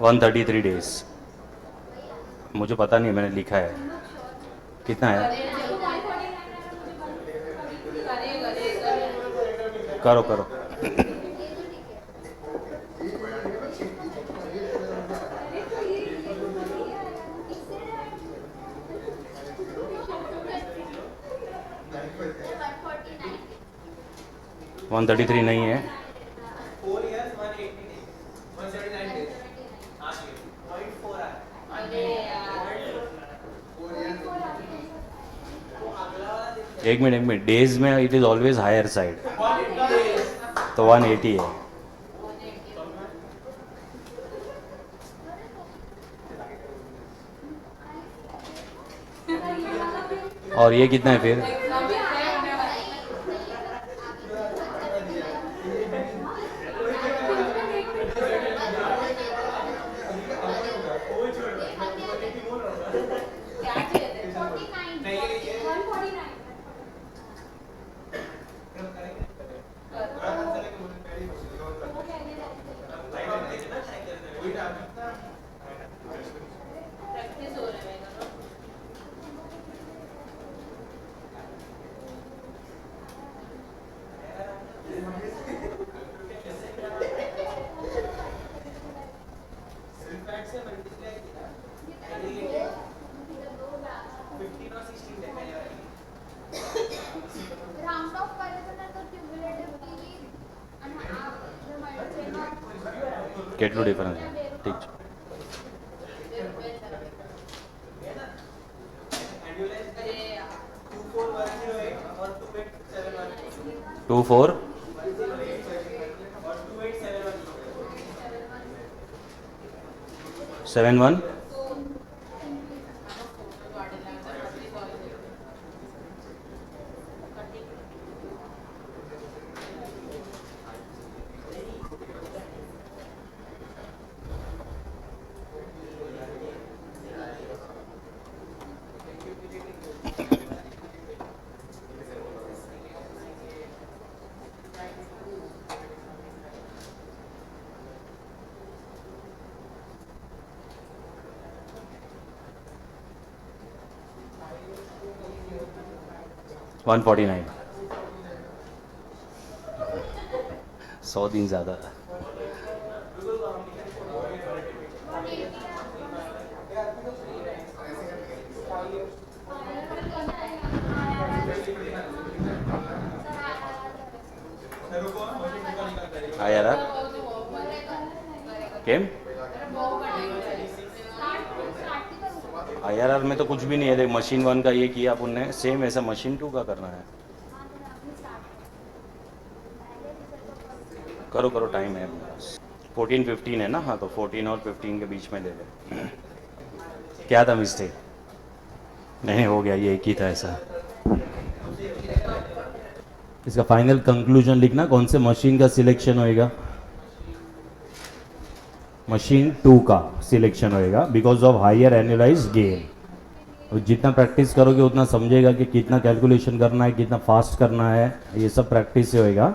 One 33 days. मुझे पता नहीं, मैंने लिखा है। कितना है? करो करो। वन 33 नहीं है। एक मिनट, डेज में it is always higher side, तो 180 है। और ये कितना है फिर? કેટલું ડિફરન્સ છે? ઠીક છે। 24 71 149। 100 दिन ज़्यादा। आया केम IRR में तो कुछ भी नहीं है। देख, मशीन 1 का ये किया अपन ने, सेम ऐसा मशीन 2 का करना है। करो करो, टाइम है। 14-15 है ना? हाँ, तो 14 और 15 के बीच में ले ले। क्या था मिस्टेक? नहीं, हो गया, ये एक ही था ऐसा। इसका फाइनल कंक्लूजन लिखना, कौन से मशीन का सिलेक्शन होएगा? मशीन 2 का सिलेक्शन होएगा because of higher annualize gain. और जितना प्रैक्टिस करोगे उतना समझेगा कि कितना कैलकुलेशन करना है, कितना फास्ट करना है, ये सब प्रैक्टिस से होएगा।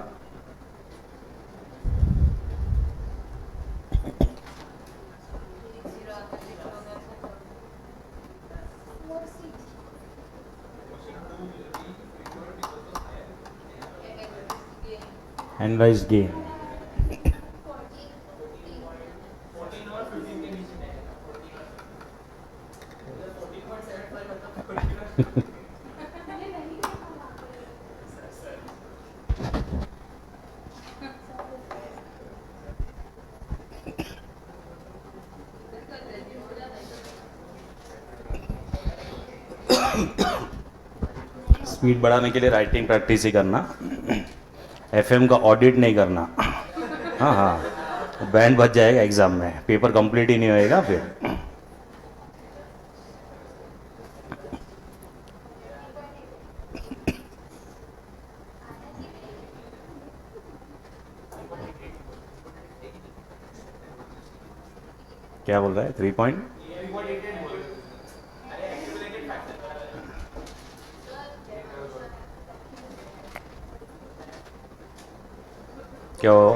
एनुअलाइज गेन स्पीड बढ़ाने के लिए राइटिंग प्रैक्टिस ही करना, एफएम का ऑडिट नहीं करना। हाँ हाँ, बैंड बच जाएगा एग्जाम में, पेपर कंप्लीट ही नहीं होएगा फिर। क्या बोल रहा है 3 पॉइंट? क्या हो?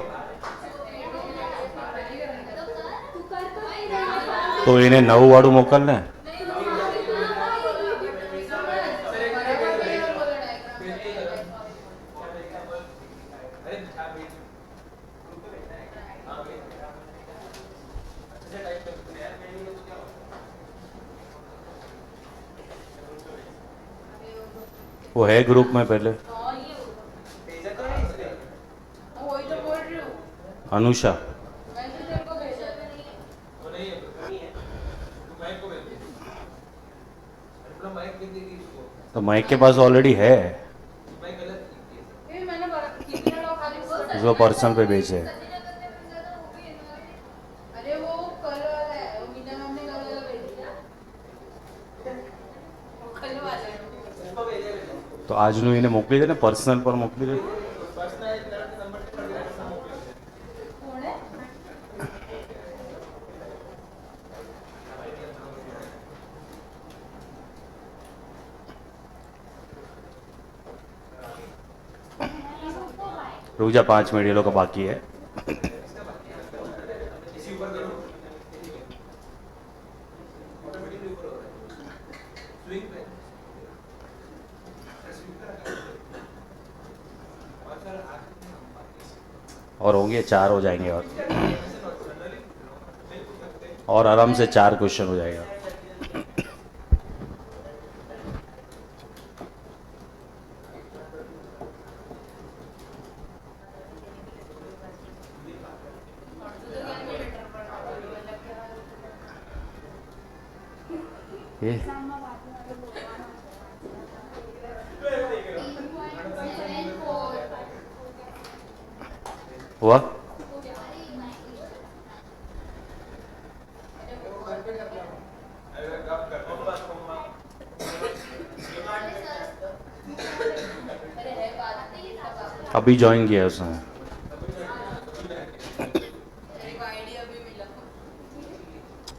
तो इन्हें 9 वाड़ू मोकलने। वो है ग्रुप में पहले, अनुषा। तो माइक के पास ऑलरेडी है, उसको पर्सनल पे भेजे। तो आज નું એને મોકલી દે ને, પર્સનલ પર મોકલી દે। रुक जा 5 मिनट, ये लोग का बाकी है। और होंगे 4 हो जाएंगे, और आराम से 4 क्वेश्चन हो जाएगा। ये हुआ? अभी ज्वाइन किया उसने।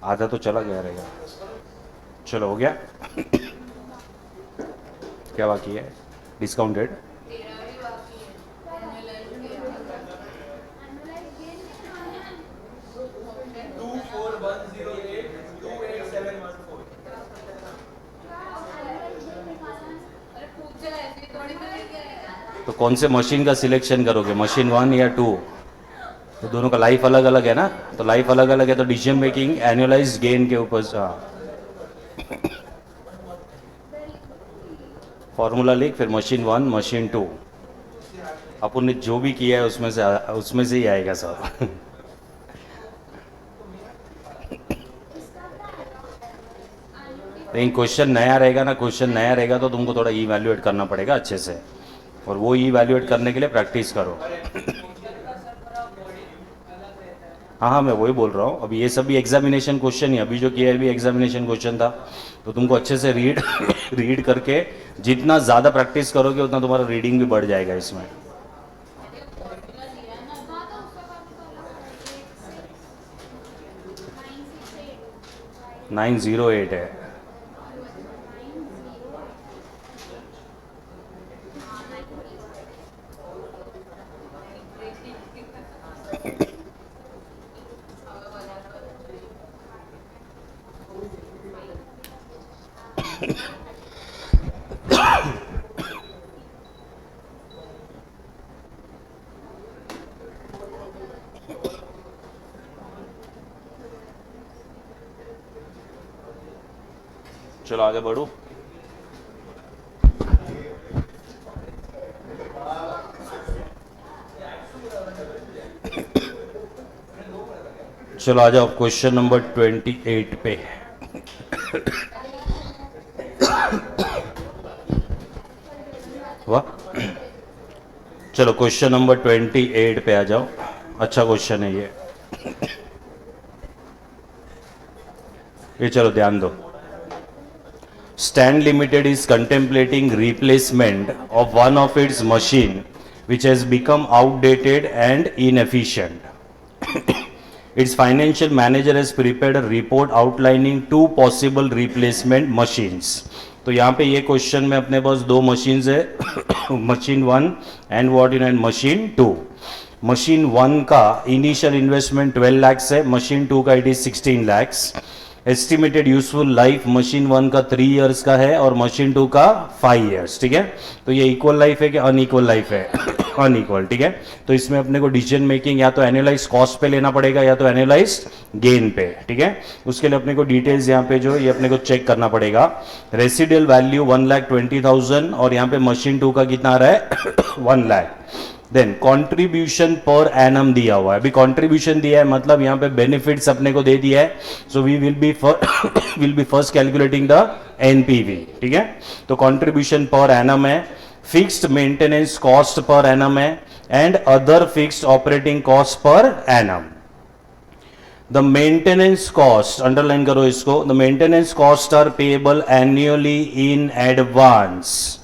आधा तो चला गया रहेगा। चलो हो गया। क्या बाकी है? डिस्काउंटेड तो कौन से मशीन का सिलेक्शन करोगे, मशीन 1 या 2? तो दोनों का लाइफ अलग अलग है ना, तो लाइफ अलग अलग है तो डिसीजन मेकिंग एनुअलाइज गेन के ऊपर फॉर्मूला लिख, फिर मशीन 1 मशीन 2, अपन ने जो भी किया है उसमें से ही आएगा सब। लेकिन क्वेश्चन नया रहेगा ना, क्वेश्चन नया रहेगा तो तुमको थोड़ा इवैल्यूएट करना पड़ेगा अच्छे से, और वो इवैल्यूएट करने के लिए प्रैक्टिस करो। हाँ हाँ, मैं वही बोल रहा हूँ, अभी ये सब भी एग्जामिनेशन क्वेश्चन ही, अभी जो किया है भी एग्जामिनेशन क्वेश्चन था, तो तुमको अच्छे से रीड करके जितना ज़्यादा प्रैक्टिस करोगे उतना तुम्हारा रीडिंग भी बढ़ जाएगा इसमें। 908 है। चलो आगे बढ़ो। चलो आ जाओ क्वेश्चन नंबर 28 पे। चलो क्वेश्चन नंबर 28 पे आ जाओ। अच्छा क्वेश्चन है ये चलो ध्यान दो। Stan Limited is contemplating replacement of one of its machine which has become outdated and inefficient. Its financial manager has prepared a report outlining two possible replacement machines. तो यहाँ पे ये क्वेश्चन में अपने पास दो मशीन्स है machine 1 and what in and machine 2। Machine 1 का initial investment 12 lakhs है, मशीन 2 का it is 16 lakhs। Estimated useful life machine 1 का 3 years का है और मशीन 2 का 5 years। ठीक है, तो ये इक्वल लाइफ है कि अनइक्वल लाइफ है? अनइक्वल। ठीक है, तो इसमें अपने को डिसीजन मेकिंग या तो एनालाइज कॉस्ट पे लेना पड़ेगा या तो एनालाइज गेन पे। ठीक है, उसके लिए अपने को डिटेल्स यहाँ पे जो ये अपने को चेक करना पड़ेगा। रेसिडियल वैल्यू 1,20,000 और यहाँ पे मशीन 2 का कितना आ रहा है 1 lakh। Then contribution per annum दिया हुआ है। अभी कॉन्ट्रीब्यूशन दिया है मतलब यहाँ पे बेनिफिट्स अपने को दे दिया है। So we will be first calculating the NPV. ठीक है, तो कॉन्ट्रीब्यूशन पर एनम है, fixed maintenance cost per annum है and other fixed operating cost per annum. The maintenance cost underline करो इसको, the maintenance cost are payable annually in advance.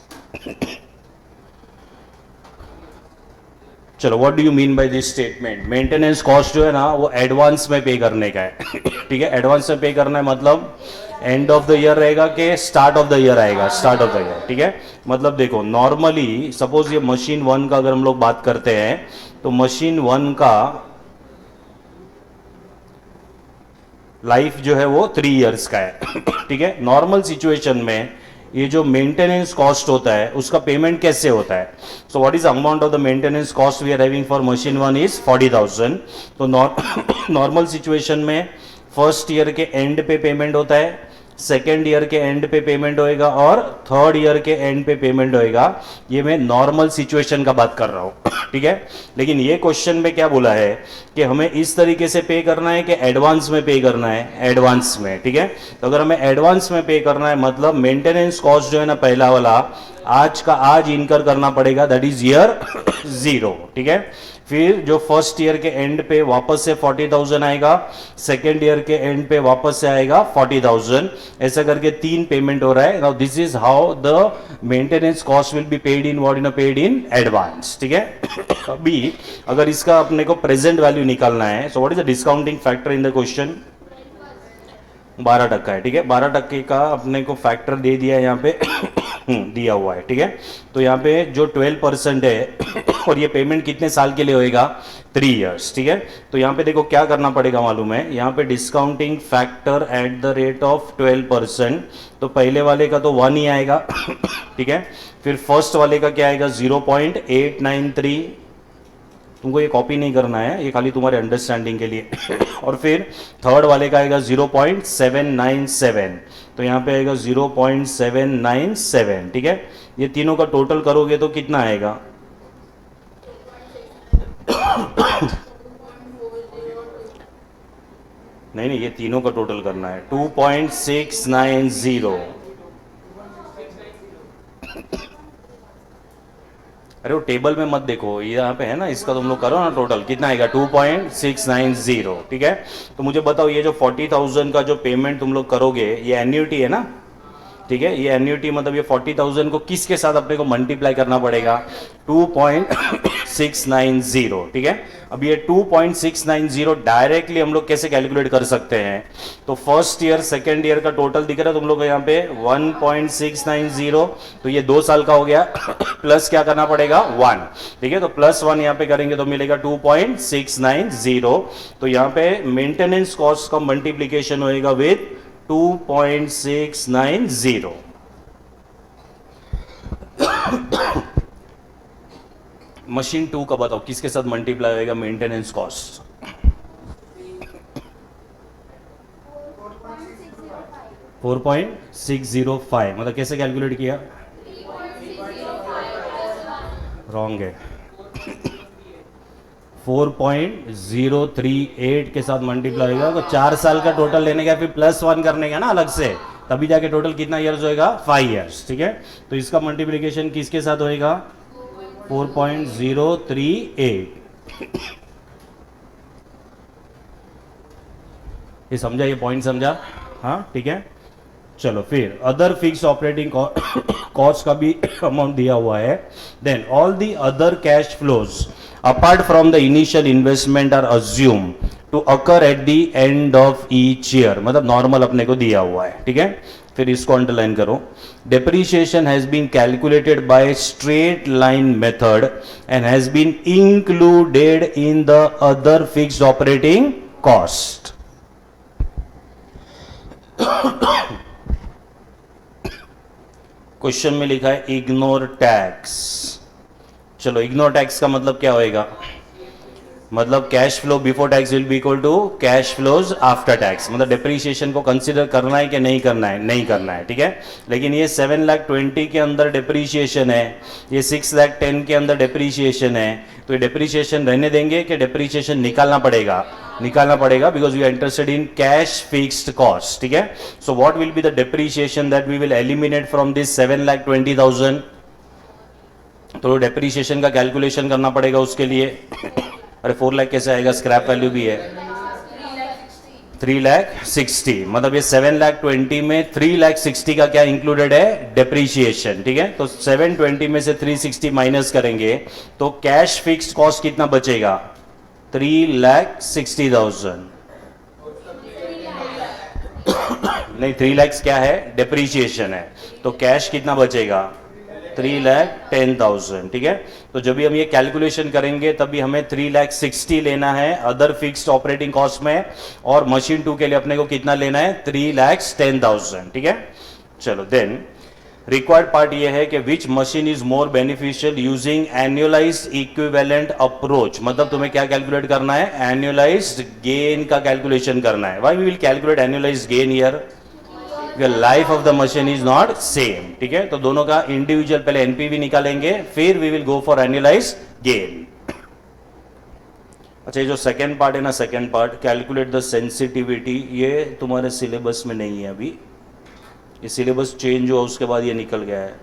चलो what do you mean by this statement? Maintenance cost जो है ना वो advance में पे करने का है। ठीक है, एडवांस में पे करना है मतलब एंड ऑफ द ईयर रहेगा कि स्टार्ट ऑफ द ईयर आएगा? Start of the year. ठीक है, मतलब देखो नॉर्मली सपोज ये मशीन 1 का अगर हम लोग बात करते हैं तो मशीन 1 का लाइफ जो है वो 3 years का है। ठीक है, नॉर्मल सिचुएशन में ये जो मेंटेनेंस कॉस्ट होता है उसका पेमेंट कैसे होता है? So what is amount of the maintenance cost we are having for machine 1 is 40,000। तो नॉर्मल सिचुएशन में फर्स्ट ईयर के एंड पे पेमेंट होता है, सेकेंड ईयर के एंड पे पेमेंट होएगा और थर्ड ईयर के एंड पे पेमेंट होएगा। ये मैं नॉर्मल सिचुएशन का बात कर रहा हूं। ठीक है, लेकिन ये क्वेश्चन में क्या बोला है कि हमें इस तरीके से पे करना है कि एडवांस में पे करना है? एडवांस में। ठीक है, तो अगर हमें एडवांस में पे करना है मतलब मेंटेनेंस कॉस्ट जो है ना पहला वाला आज का आज इनकर करना पड़ेगा, दैट इज ईयर 0। ठीक है, फिर जो फर्स्ट ईयर के एंड पे वापस से 40,000 आएगा, सेकेंड ईयर के एंड पे वापस से आएगा 40,000, ऐसा करके 3 पेमेंट हो रहा है। Now this is how the maintenance cost will be paid in what in paid in advance. ठीक है, अभी अगर इसका अपने को प्रेजेंट वैल्यू निकालना है, so what is the discounting factor in the question? 12% है। ठीक है, 12% का अपने को फैक्टर दे दिया है यहाँ पे दिया हुआ है। ठीक है, तो यहाँ पे जो 12% है और ये पेमेंट कितने साल के लिए होएगा? 3 years। ठीक है, तो यहाँ पे देखो क्या करना पड़ेगा मालूम है, यहाँ पे discounting factor at the rate of 12%। तो पहले वाले का तो 1 ही आएगा। ठीक है, फिर फर्स्ट वाले का क्या आएगा? 0.893। तुमको ये कॉपी नहीं करना है, ये खाली तुम्हारे अंडरस्टैंडिंग के लिए। और फिर थर्ड वाले का आएगा 0.797। तो यहाँ पे आएगा 0.797। ठीक है, ये तीनों का टोटल करोगे तो कितना आएगा? नहीं, ये तीनों का टोटल करना है 2.690। अरे वो टेबल में मत देखो, ये यहाँ पे है ना, इसका तुम लोग करो ना टोटल कितना आएगा? 2.690। ठीक है, तो मुझे बताओ ये जो 40,000 का जो पेमेंट तुम लोग करोगे ये एन्युटी है ना? ठीक है, ये एन्युटी मतलब ये 40,000 को किसके साथ अपने को मल्टीप्लाई करना पड़ेगा? 2.690। ठीक है, अब ये 2.690 डायरेक्टली हम लोग कैसे कैलकुलेट कर सकते हैं? तो फर्स्ट ईयर सेकेंड ईयर का टोटल दिख रहा है तुम लोग को यहाँ पे 1.690, तो ये 2 साल का हो गया। प्लस क्या करना पड़ेगा? 1। ठीक है, तो +1 यहाँ पे करेंगे तो मिलेगा 2.690। तो यहाँ पे मेंटेनेंस कॉस्ट का मल्टीप्लीकेशन होएगा विद 2.690। मशीन 2 का बताओ किसके साथ मल्टीप्लाई होएगा मेंटेनेंस कॉस्ट? 4.605। मतलब कैसे कैलकुलेट किया? रॉन्ग है। 4.038 के साथ मल्टीप्लाई होगा तो 4 साल का टोटल लेने का, फिर +1 करने का ना अलग से, तभी जाके टोटल कितना ईयर्स होएगा? 5 years। ठीक है, तो इसका मल्टीप्लिकेशन किसके साथ होएगा? 4.038। ये समझा, ये पॉइंट समझा? हाँ ठीक है। चलो फिर अदर फिक्स ऑपरेटिंग कॉस्ट का भी अमाउंट दिया हुआ है। Then all the other cash flows apart from the initial investment are assume to occur at the end of each year, मतलब नॉर्मल अपने को दिया हुआ है, ठीक है। फिर इसको अंडरलाइन करो। Depreciation has been calculated by straight line method and has been included in the other fixed operating cost. Question में लिखा है इग्नोर टैक्स। चलो इग्नोर टैक्स का मतलब क्या होएगा? मतलब cash flow before tax will be equal to cash flows after tax. मतलब डिप्रीशिएशन को कंसीडर करना है कि नहीं करना है? नहीं करना है, ठीक है। लेकिन ये 7,20,000 के अंदर डिप्रीशिएशन है, ये 6,10,000 के अंदर डिप्रीशिएशन है, तो ये डिप्रीशिएशन रहने देंगे कि डिप्रीशिएशन निकालना पड़ेगा? निकालना पड़ेगा, because we are interested in cash fixed cost, ठीक है। So what will be the depreciation that we will eliminate from this 7,20,000? तो डिप्रीशिएशन का कैलकुलेशन करना पड़ेगा उसके लिए। अरे 4 लाख कैसे आएगा? स्क्रैप वैल्यू भी है 3,60,000, मतलब ये 7,20,000 में 3,60,000 का क्या इंक्लूडेड है? डिप्रीशिएशन, ठीक है। तो 720 में से 360 माइनस करेंगे तो कैश फिक्स्ड कॉस्ट कितना बचेगा? 3,60,000। नहीं, 3 लाख क्या है? डिप्रीशिएशन है। तो कैश कितना बचेगा? 3,10,000, ठीक है। तो जब भी हम ये कैलकुलेशन करेंगे तभी हमें 3,60,000 लेना है अदर फिक्स्ड ऑपरेटिंग कॉस्ट में, और मशीन 2 के लिए अपने को कितना लेना है? 3,10,000, ठीक है। चलो देन रिक्वायर्ड पार्ट ये है कि विच machine is more beneficial using annualised equivalent approach. मतलब तुम्हें क्या कैलकुलेट करना है? एनुअलाइज्ड गेन का कैलकुलेशन करना है। Why we will calculate annualized gain here? Life of the machine is not same, ठीक है। तो दोनों का इंडिविजुअल पहले एनपीवी निकालेंगे, फिर we will go for annualized gain. अच्छा, ये जो सेकेंड पार्ट है ना, second part calculate the sensitivity, ये तुम्हारे सिलेबस में नहीं है अभी। ये सिलेबस चेंज हुआ उसके बाद ये निकल गया है।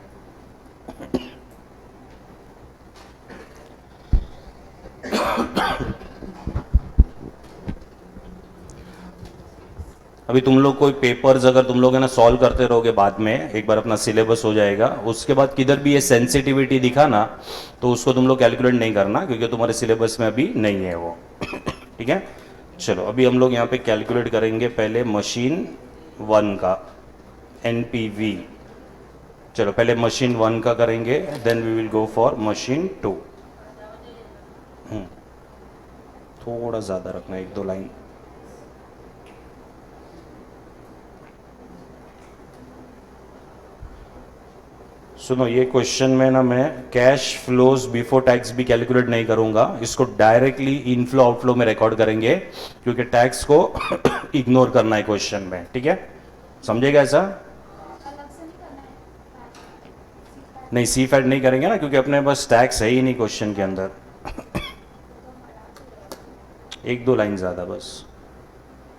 अभी तुम लोग कोई पेपर्स अगर तुम लोग है ना सॉल्व करते रहोगे, बाद में एक बार अपना सिलेबस हो जाएगा, उसके बाद किधर भी ये सेंसिटिविटी दिखा ना तो उसको तुम लोग कैलकुलेट नहीं करना, क्योंकि तुम्हारे सिलेबस में अभी नहीं है वो, ठीक है। चलो अभी हम लोग यहाँ पे कैलकुलेट करेंगे पहले मशीन 1 का एनपीवी। चलो पहले मशीन 1 का करेंगे, then we will go for machine 2। थोड़ा ज़्यादा रखना, 1-2 लाइन। सुनो, ये क्वेश्चन में ना मैं कैश फ्लोज बिफोर टैक्स भी कैलकुलेट नहीं करूंगा, इसको डायरेक्टली इनफ्लो आउटफ्लो में रिकॉर्ड करेंगे, क्योंकि टैक्स को इग्नोर करना है क्वेश्चन में, ठीक है। समझेगा ऐसा? नहीं, सी फैट नहीं करेंगे ना, क्योंकि अपने पास टैक्स है ही नहीं क्वेश्चन के अंदर। 1-2 लाइन ज्यादा बस,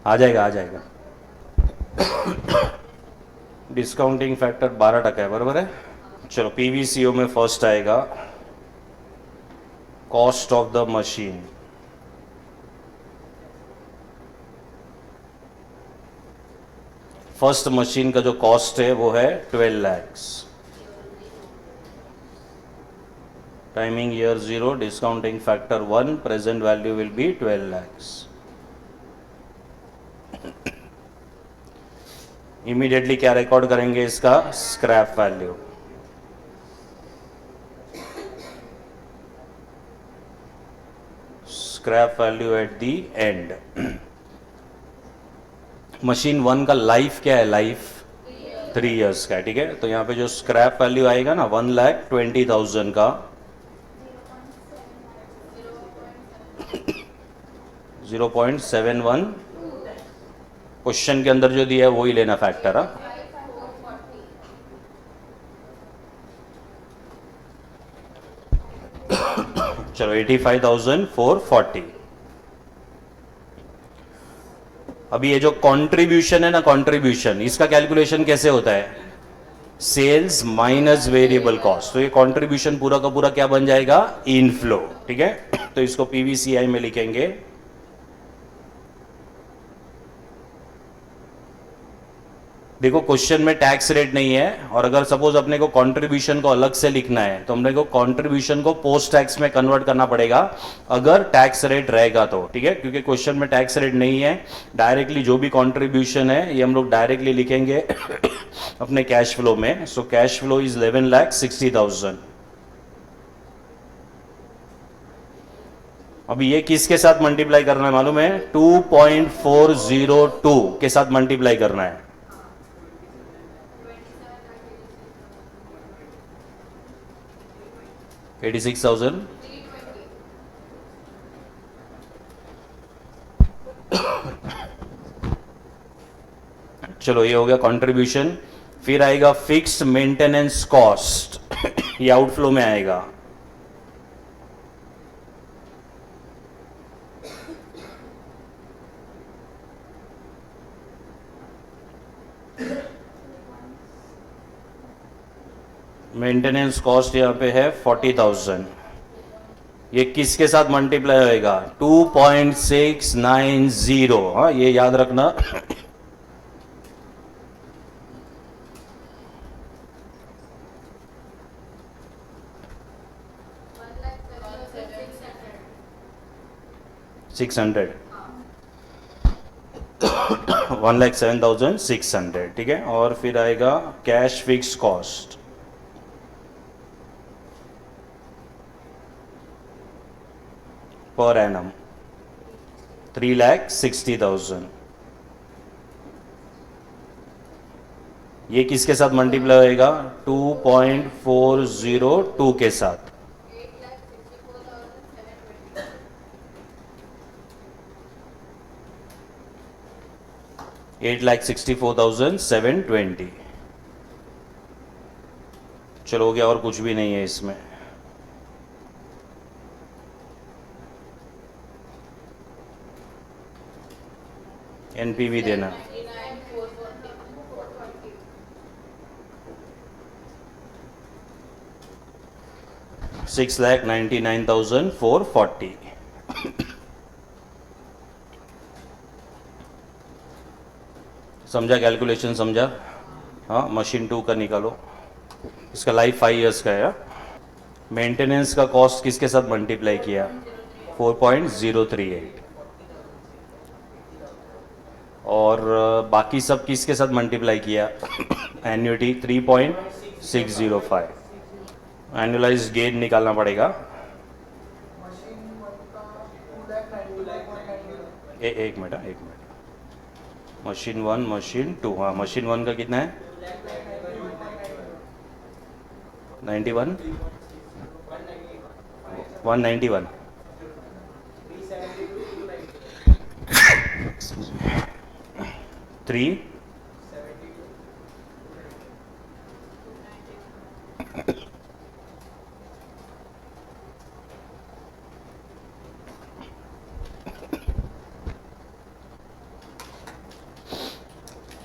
आ जाएगा आ जाएगा। डिस्काउंटिंग फैक्टर 12% है, बराबर है। चलो पीवीसीओ में फर्स्ट आएगा cost of the machine. First machine का जो कॉस्ट है वो है 12 lakhs। Timing year 0, discounting factor 1, present value will B 12 lakhs। Immediately क्या रिकॉर्ड करेंगे? इसका scrap value. Scrap value at the and. Machine 1 का लाइफ क्या है? लाइफ 3 years का है, ठीक है। तो यहां पे जो स्क्रैप वैल्यू आएगा ना 1,20,000 का 0.71 क्वेश्चन के अंदर जो दिया है वही लेना फैक्टर। चलो 85,440। अभी ये जो कंट्रीब्यूशन है ना, कंट्रीब्यूशन, इसका कैलकुलेशन कैसे होता है? सेल्स माइनस वेरिएबल कॉस्ट, तो ये कंट्रीब्यूशन पूरा का पूरा क्या बन जाएगा, इनफ्लो, ठीक है। तो इसको पीवीसीआई में लिखेंगे। देखो क्वेश्चन में टैक्स रेट नहीं है, और अगर सपोज अपने को कंट्रीब्यूशन को अलग से लिखना है तो हमने को कंट्रीब्यूशन को पोस्ट टैक्स में कन्वर्ट करना पड़ेगा अगर टैक्स रेट रहेगा तो, ठीक है। क्योंकि क्वेश्चन में टैक्स रेट नहीं है, डायरेक्टली जो भी कंट्रीब्यूशन है ये हम लोग डायरेक्टली लिखेंगे अपने कैश फ्लो में। So cash flow is 11,60,000। अभी ये किसके साथ मल्टीप्लाई करना है मालूम है, 2.402 के साथ मल्टीप्लाई करना है। $86,000। चलो ये हो गया कंट्रीब्यूशन। फिर आएगा फिक्स्ड मेंटेनेंस कॉस्ट ये आउटफ्लो में आएगा। मेंटेनेंस कॉस्ट यहाँ पे है 40,000। ये किसके साथ मल्टीप्लाई होएगा, 2.690। हाँ ये याद रखना। $600, 1,07,600, ठीक है। और फिर आएगा cash fix cost, per annum 3,60,000। ये किसके साथ मल्टीप्लाई होएगा, 2.402 के साथ। 8,64,720। चलो हो गया, और कुछ भी नहीं है इसमें। एनपीवी देना, 6,99,440। समझा कैलकुलेशन, समझा। हाँ मशीन 2 का निकालो, इसका लाइफ 5 इयर्स का है। मेंटेनेंस का कॉस्ट किसके साथ मल्टीप्लाई किया, 4.038। और बाकी सब किसके साथ मल्टीप्लाई किया, एन्युटी 3.605। एनुअलाइज्ड गेन निकालना पड़ेगा। एक मिनट, एक मिनट। मशीन 1 मशीन 2, हाँ मशीन 1 का कितना है, 91, 191। थ्री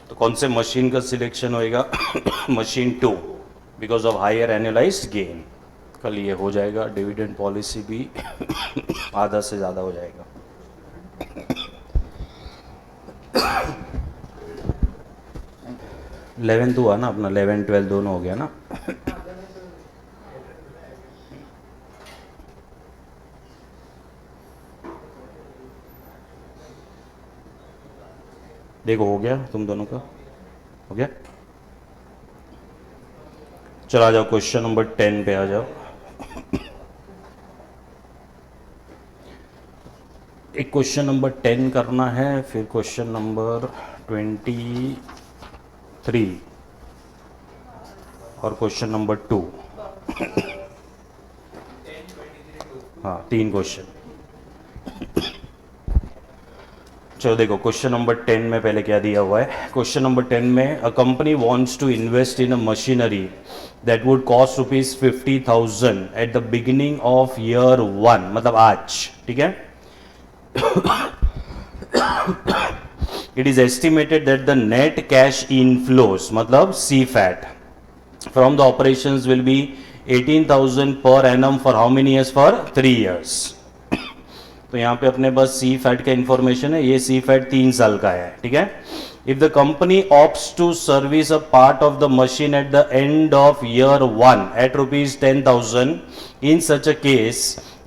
तो कौन से मशीन का सिलेक्शन होएगा, machine 2, because of higher annualized gain. कल ये हो जाएगा, डिविडेंड पॉलिसी भी आधा से ज़्यादा हो जाएगा। इलेवेंथ हुआ ना अपना, 11, 12 दोनों हो गया ना। देखो हो गया, तुम दोनों का हो गया। चला जाओ क्वेश्चन नंबर 10 पे आ जाओ। एक क्वेश्चन नंबर 10 करना है, फिर क्वेश्चन नंबर 23 और क्वेश्चन नंबर 2। हाँ 3 क्वेश्चन। चलो देखो क्वेश्चन नंबर 10 में पहले क्या दिया हुआ है। क्वेश्चन नंबर 10 में a company wants to invest in a machinery that would cost ₹50,000 at the beginning of year 1, मतलब आज, ठीक है। It is estimated that the net cash inflows, मतलब CFAT, from the operations will be 18,000 per annum for how many years? For 3 years. तो यहाँ पे अपने पास सी fat का इंफॉर्मेशन है, ये सी फैट 3 साल का है, ठीक है. If the company opts to service a part of the machine at the end of year 1 at rupees 10,000, in such a case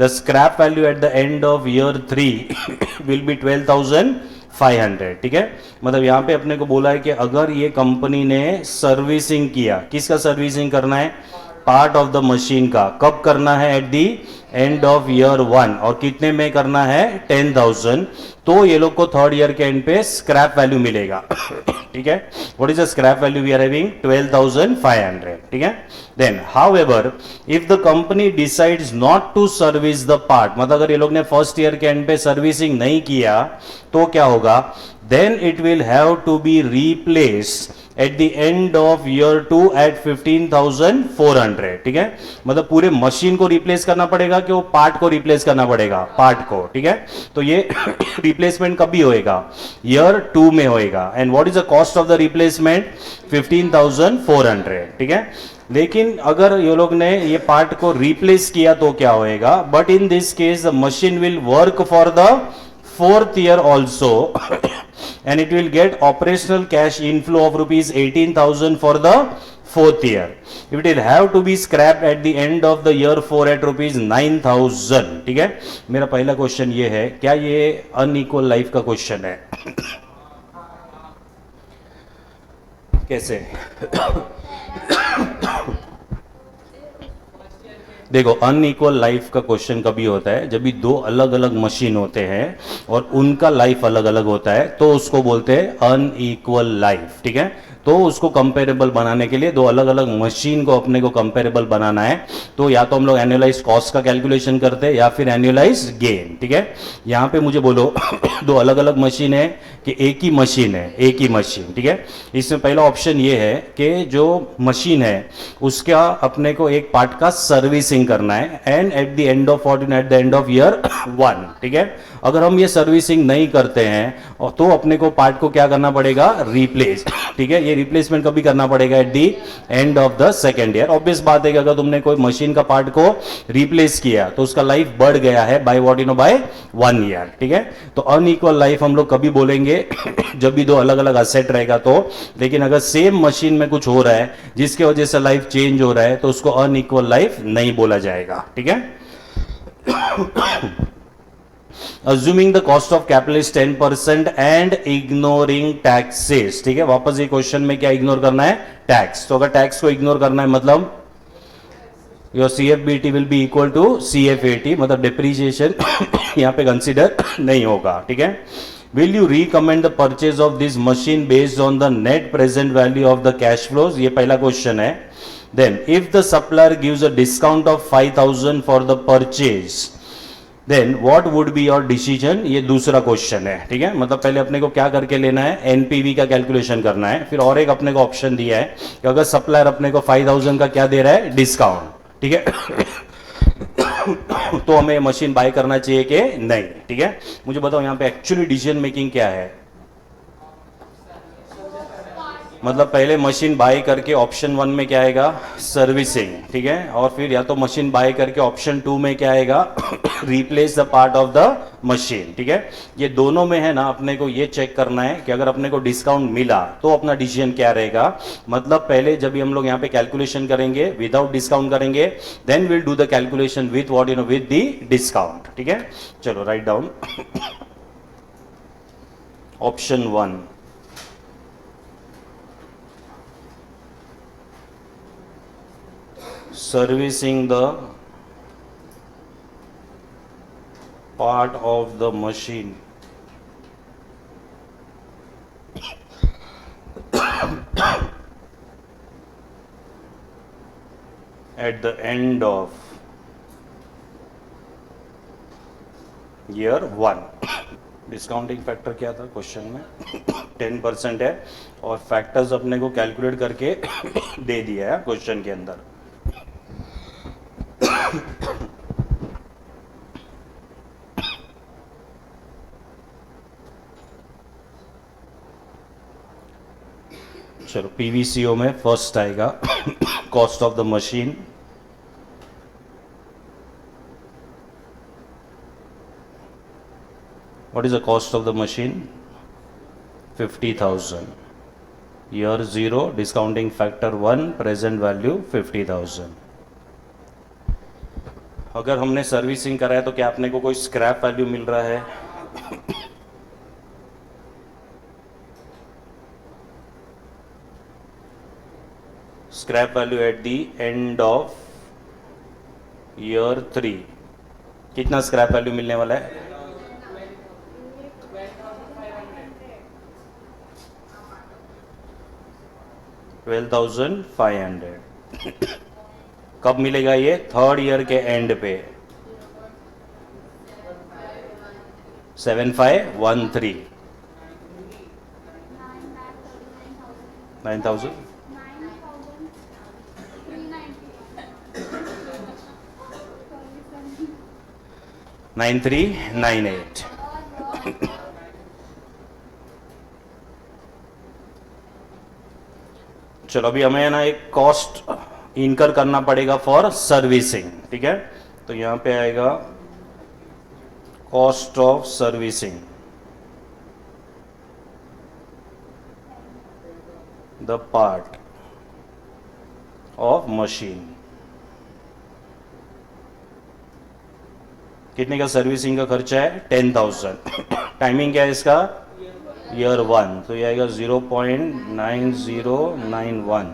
the scrap value at the end of year 3 will be 12,500. ठीक है, मतलब यहां पे अपने को बोला है कि अगर ये कंपनी ने सर्विसिंग किया, किसका सर्विसिंग करना है? पार्ट ऑफ द मशीन का. कब करना है? Eight the and of year 1. और कितने में करना है? 10,000. तो ये लोग को थर्ड ईयर के एंड पे स्क्रैप वैल्यू मिलेगा. ठीक है, what is the scrap value we are having? 12,500. ठीक है. Then however if the company decides not to service the part, मतलब अगर ये लोग ने फर्स्ट ईयर के एंड पे सर्विसिंग नहीं किया तो क्या होगा? Then it will have to be replaced at the end of year 2 at 15,400. ठीक है, मतलब पूरे मशीन को रिप्लेस करना पड़ेगा कि वो पार्ट को रिप्लेस करना पड़ेगा? पार्ट को. ठीक है, तो ये रिप्लेसमेंट कभी होएगा? ईयर 2 में होएगा. And what is the cost of the replacement? 15,400. ठीक है, लेकिन अगर ये लोग ने ये पार्ट को रिप्लेस किया तो क्या होएगा? But in this case the machine will work for the 4th year also and it will get operational cash inflow of rupees 18,000 for the 4th year. It will have to be scrapped at the end of the year 4 at rupees 9,000. ठीक है, मेरा पहला question ये है, क्या ये unequal life का question है? कैसे? देखो, अनइक्वल लाइफ का क्वेश्चन कभी होता है जब भी दो अलग अलग मशीन होते हैं और उनका लाइफ अलग अलग होता है, तो उसको बोलते हैं अनइक्वल लाइफ. ठीक है, तो उसको कंपेरेबल बनाने के लिए दो अलग अलग मशीन को अपने को कंपेरेबल बनाना है, तो या तो हम लोग एनुअलाइज कॉस्ट का कैलकुलेशन करते हैं या फिर एनुअलाइज गेन. ठीक है, यहां पे मुझे बोलो दो अलग अलग मशीन है कि एक ही मशीन है? एक ही मशीन. ठीक है, इसमें पहला ऑप्शन ये है कि जो मशीन है उसका अपने को एक पार्ट का सर्विसिंग करना है and eight the end of eight the end of year 1. ठीक है, अगर हम ये सर्विसिंग नहीं करते हैं तो अपने को पार्ट को क्या करना पड़ेगा? रिप्लेस. ठीक है, ये रिप्लेसमेंट कभी करना पड़ेगा? Eight the end of the second year. Obvious बात है कि अगर तुमने कोई मशीन का पार्ट को रिप्लेस किया तो उसका लाइफ बढ़ गया है बाय व्हाट? Bye 1 year. ठीक है, तो अनइक्वल लाइफ हम लोग कभी बोलेंगे जब भी दो अलग अलग असेट रहेगा तो. लेकिन अगर सेम मशीन में कुछ हो रहा है जिसकी वजह से लाइफ चेंज हो रहा है तो उसको अनइक्वल लाइफ नहीं बोला जाएगा. ठीक है, assuming the cost of capital is 10% and ignoring taxes. ठीक है, वापस ये क्वेश्चन में क्या इग्नोर करना है? टैक्स. तो अगर टैक्स को इग्नोर करना है मतलब your CFBT will be equal to CFAT, मतलब डिप्रीशिएशन यहां पे कंसीडर नहीं होगा. ठीक है, will you recommend the purchase of this machine based on the net present value of the cash flows? ये पहला क्वेश्चन है. then if the supplier gives a discount of 5,000 for the purchase, then what would be your decision? ये दूसरा question है. ठीक है, मतलब पहले अपने को क्या करके लेना है? एनपीवी का कैलकुलेशन करना है. फिर और एक अपने को ऑप्शन दिया है कि अगर सप्लायर अपने को 5,000 का क्या दे रहा है? डिस्काउंट. ठीक है, तो हमें मशीन बाय करना चाहिए कि नहीं? ठीक है, मुझे बताओ यहाँ पे एक्चुअली डिसीजन मेकिंग क्या है? मतलब पहले मशीन बाय करके ऑप्शन 1 में क्या आएगा? सर्विसिंग. ठीक है, और फिर या तो मशीन बाय करके ऑप्शन 2 में क्या आएगा? Replace the part of the machine. ठीक है, ये दोनों में है ना, अपने को ये चेक करना है कि अगर अपने को डिस्काउंट मिला तो अपना डिसीजन क्या रहेगा. मतलब पहले जब भी हम लोग यहाँ पे कैलकुलेशन करेंगे विदाउट डिस्काउंट करेंगे, then will do the calculation with what with the discount. ठीक है, चलो write down. Option 1, servicing the part of the machine at the end of year 1. Discounting factor क्या था क्वेश्चन में? 10% है और फैक्टर्स अपने को कैलकुलेट करके दे दिया है क्वेश्चन के अंदर. चलो पीवीसीओ में फर्स्ट आएगा cost of the machine, what is the cost of the machine? 50,000. Year 0, discounting factor 1, present value 50,000. अगर हमने सर्विसिंग कराया तो क्या अपने को कोई स्क्रैप वैल्यू मिल रहा है? Scrap value at the end of year 3 कितना स्क्रैप वैल्यू मिलने वाला है? 12,500. कब मिलेगा ये? थर्ड ईयर के एंड पे. 7513. 9,000. 9398. चलो अभी हमें ना एक कॉस्ट इनकर करना पड़ेगा फॉर सर्विसिंग, ठीक है? तो यहां पे आएगा cost of servicing, the part of machine. कितने का सर्विसिंग का खर्चा है? 10,000. टाइमिंग क्या है इसका? ईयर 1. तो ये आएगा 0.9091.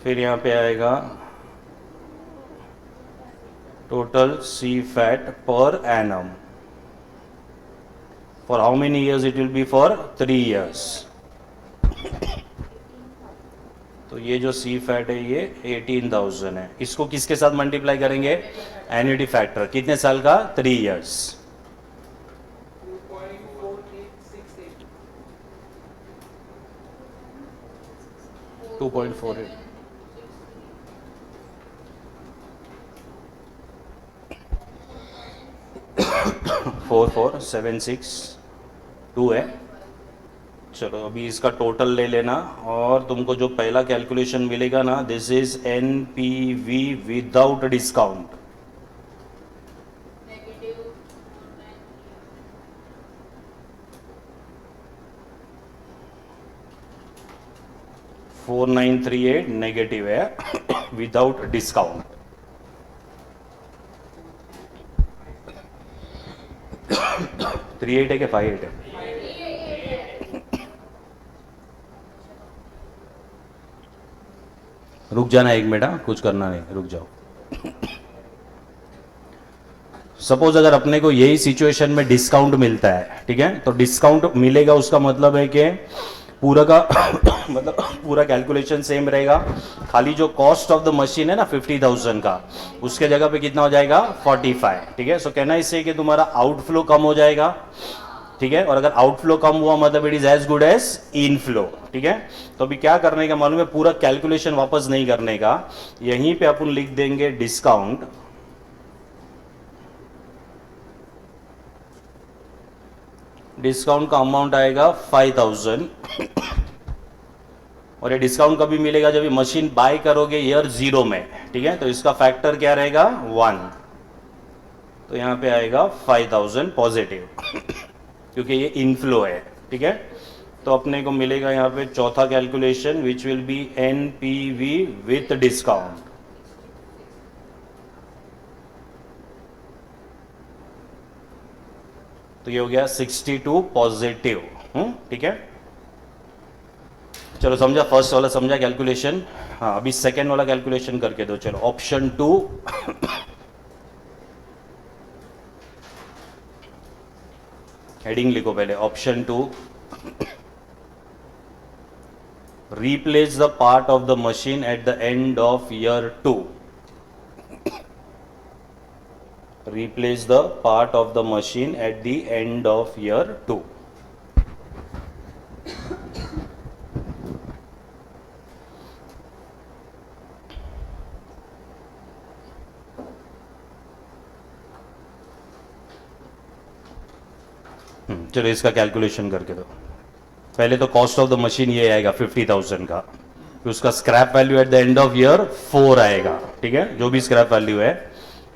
फिर यहाँ पे आएगा total CFAT per annum. For how many years? It will be for 3 years. तो ये जो सी फैट है ये 18,000 है. इसको किसके साथ मल्टीप्लाई करेंगे? Annuity factor. कितने साल का? 3 ईयर्स. 2.48. 44762 है. चलो अभी इसका टोटल ले लेना और तुमको जो पहला कैलकुलेशन मिलेगा ना, this is NPV without discount. $4938 negative है विदाउट डिस्काउंट. 38 है कि 58 है? रुक जाना एक मिनट, कुछ करना नहीं, रुक जाओ. सपोज अगर अपने को यही सिचुएशन में डिस्काउंट मिलता है, ठीक है, तो डिस्काउंट मिलेगा उसका मतलब है कि पूरा का मतलब पूरा कैलकुलेशन सेम रहेगा. खाली जो कॉस्ट ऑफ द मशीन है ना 50,000 का, उसके जगह पे कितना हो जाएगा? 45. ठीक है. सो कहना इससे कि तुम्हारा आउटफ्लो कम हो जाएगा, ठीक है. और अगर आउटफ्लो कम हुआ मतलब it is as good as inflow. ठीक है. तो अभी क्या करने का मालूम है? पूरा कैलकुलेशन वापस नहीं करने का, यहीं पे अपन लिख देंगे डिस्काउंट. डिस्काउंट का अमाउंट आएगा 5,000. और ये डिस्काउंट कभी मिलेगा? जब ये मशीन बाय करोगे ईयर 0 में, ठीक है. तो इसका फैक्टर क्या रहेगा? 1. तो यहां पे आएगा 5,000 पॉजिटिव क्योंकि ये इनफ्लो है. ठीक है. तो अपने को मिलेगा यहां पे चौथा calculation which will be NPV with discount. तो ये हो गया 62 पॉजिटिव. ठीक है. चलो समझा? फर्स्ट वाला समझा कैलकुलेशन? हाँ, अभी सेकेंड वाला कैलकुलेशन करके दो. चलो ऑप्शन 2. हेडिंग लिखो पहले. Option 2, replace the part of the machine at the end of year 2. Replace the part of the machine at the end of year 2. चलो इसका कैलकुलेशन करके दो। पहले तो कॉस्ट ऑफ द मशीन ये आएगा 50,000 का, फिर उसका scrap value at the end of year 4 आएगा, ठीक है, जो भी स्क्रैप वैल्यू है।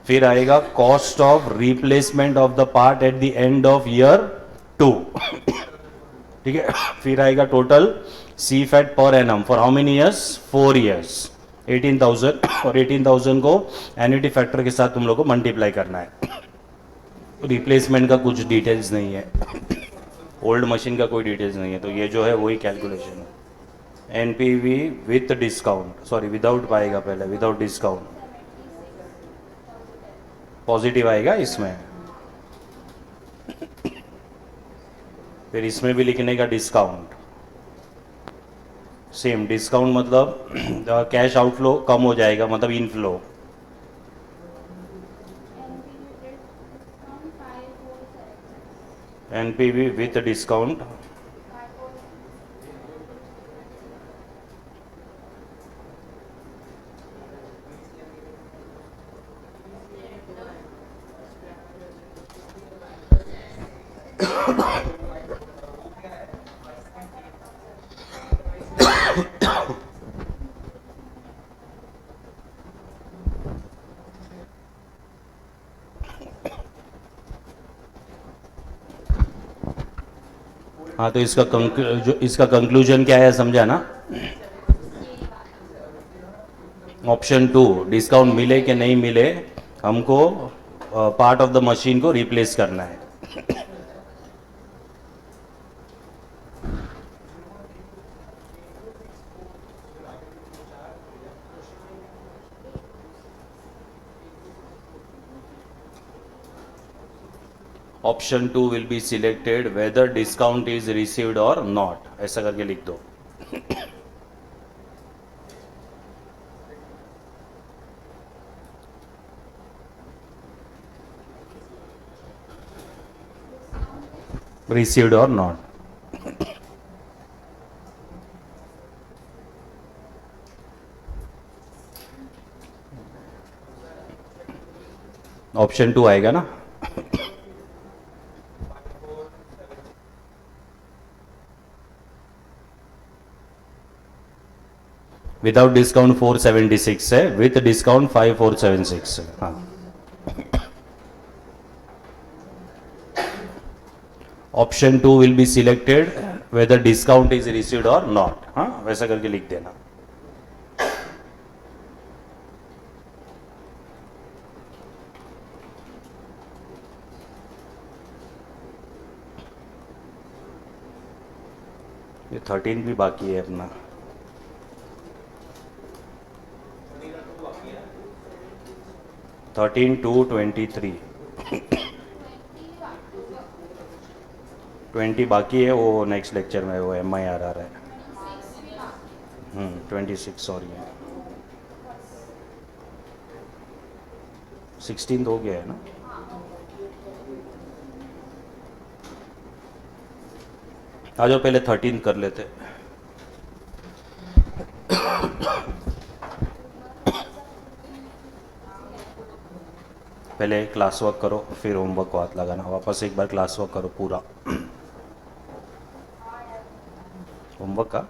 फिर आएगा cost of replacement of the part at the end of year 2, ठीक है। फिर आएगा total CFAT per annum for how many years, 4 years, 18,000, और 18,000 को एन्युटी फैक्टर के साथ तुम लोग को मल्टीप्लाई करना है। रिप्लेसमेंट का कुछ डिटेल्स नहीं है, ओल्ड मशीन का कोई डिटेल्स नहीं है, तो ये जो है वही कैलकुलेशन है। NPV with discount, sorry without पाएगा पहले, विदाउट डिस्काउंट पॉजिटिव आएगा इसमें, फिर इसमें भी लिखने का डिस्काउंट, सेम डिस्काउंट मतलब कैश आउटफ्लो कम हो जाएगा, मतलब इनफ्लो। एनपीवी विथ डिस्काउंट, हाँ तो इसका कंक्लूजन क्या है समझा ना। ऑप्शन 2 डिस्काउंट मिले कि नहीं मिले, हमको पार्ट ऑफ द मशीन को रिप्लेस करना है। Option 2 will be selected whether discount is received और नॉट, ऐसा करके लिख दो। रिसीव्ड और नॉट। ऑप्शन 2 आएगा ना। विदाउट डिस्काउंट 476 है, विथ डिस्काउंट 5476 है। हाँ option 2 will be selected whether discount is received और नॉट, हाँ वैसा करके लिख देना। ये 13 भी बाकी है अपना। थर्टीन टू 23, 20 बाकी है, वो नेक्स्ट लेक्चर में वो MIRR है। 26 सॉरी है, 16 हो गया है ना। आ जाओ पहले 13 कर लेते। पहले क्लास वर्क करो, फिर होमवर्क को हाथ लगाना। वापस एक बार क्लास वर्क करो पूरा होमवर्क का।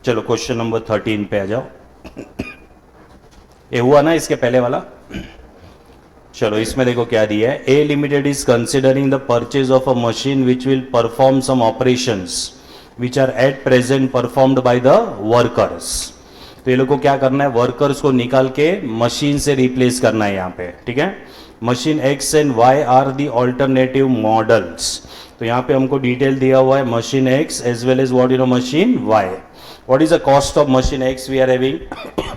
चलो क्वेश्चन नंबर 13 पे आ जाओ। ये हुआ ना इसके पहले वाला। चलो इसमें देखो क्या दिया है। A limited is considering the purchase of a machine which will perform some operations which are at present performed by the workers. तो ये लोग को क्या करना है, वर्कर्स को निकाल के मशीन से रिप्लेस करना है यहाँ पे, ठीक है। Machine X and Y are the alternative models. तो यहाँ पे हमको डिटेल दिया हुआ है machine X as well as what machine Y. What is the cost of machine X we are having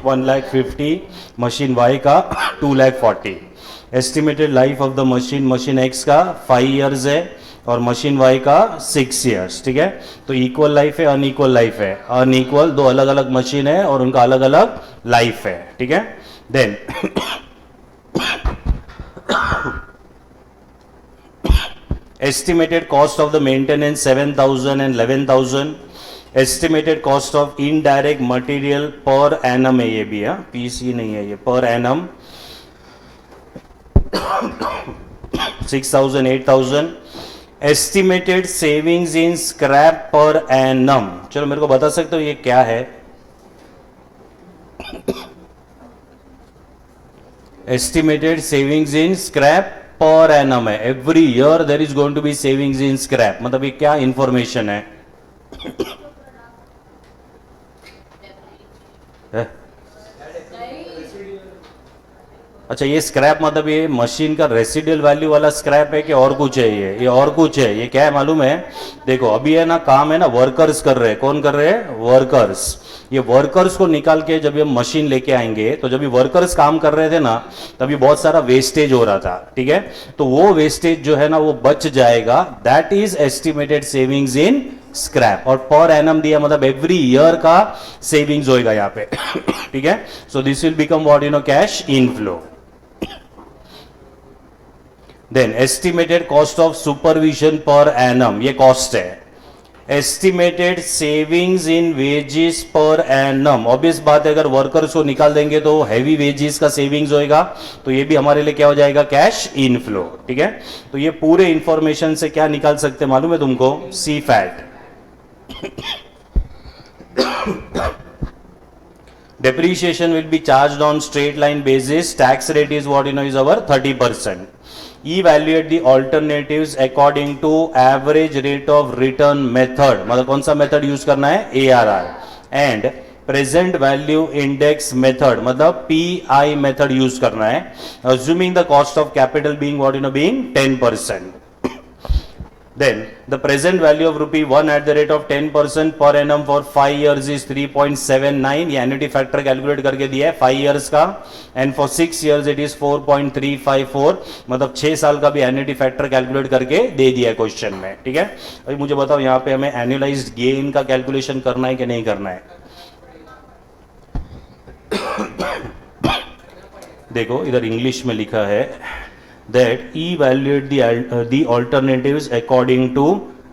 1,50,000, machine Y का 2,40,000। Estimated life of the machine X का 5 years है और मशीन वाई का 6 ईयर्स, ठीक है। तो इक्वल लाइफ है, unequal life है। अनइक्वल, दो अलग अलग मशीन है और उनका अलग अलग लाइफ है, ठीक है। Then estimated cost of the maintenance 7,000 and 11,000। Estimated cost of indirect material per annum है, ये भी है, पीसी नहीं है, ये per annum 6,000 8,000. Estimated savings in scrap per annum, चलो मेरे को बता सकते हो ये क्या है? Estimated savings in scrap per annum है, every year there is going to be savings in scrap, मतलब ये क्या इंफॉर्मेशन है? अच्छा, ये स्क्रैप मतलब ये मशीन का रेसिडुअल वैल्यू वाला स्क्रैप है कि और कुछ है? ये और कुछ है। ये क्या है मालूम है? देखो अभी है ना, काम है ना, वर्कर्स कर रहे हैं। कौन कर रहे हैं? वर्कर्स। ये वर्कर्स को निकाल के जब ये मशीन लेके आएंगे, तो जब ये वर्कर्स काम कर रहे थे ना, तभी बहुत सारा वेस्टेज हो रहा था, ठीक है? तो वो वेस्टेज जो है ना, वो बच जाएगा, that is estimated savings in scrap. और पर एनम दिया मतलब एवरी ईयर का सेविंग्स होएगा यहाँ पे ठीक है? So this will become what, you know, cash inflow. Then estimated cost of supervision per annum, ये कॉस्ट है. Estimated savings in wages per annum, obvious बात है, अगर वर्कर्स को निकाल देंगे तो हैवी वेजेस का सेविंग्स होएगा, तो ये भी हमारे लिए क्या हो जाएगा? कैश इनफ्लो, ठीक है? तो ये पूरे इंफॉर्मेशन से क्या निकाल सकते हैं मालूम है तुमको? सी fat. Depreciation will be charged on straight line basis. Tax rate is what, you know, is our 30%. Evaluate the alternatives according to average rate of return method. मतलब कौन सा मेथड यूज करना है? ARR. And present value index method, मतलब PI method use करना है. Assuming the cost of capital being what, you know, being 10%. Then the present value of rupee 1 at the rate of 10% per annum for 5 years is 3.79. ये annuity factor calculate करके दिया है 5 years का, and for 6 years it is 4.354, मतलब 6 साल का भी annuity factor calculate करके दे दिया है क्वेश्चन में, ठीक है? अभी मुझे बताओ यहाँ पे हमें एनुअलाइज्ड गेन का कैलकुलेशन करना है कि नहीं करना है? देखो इधर इंग्लिश में लिखा है that evaluate the alternatives according to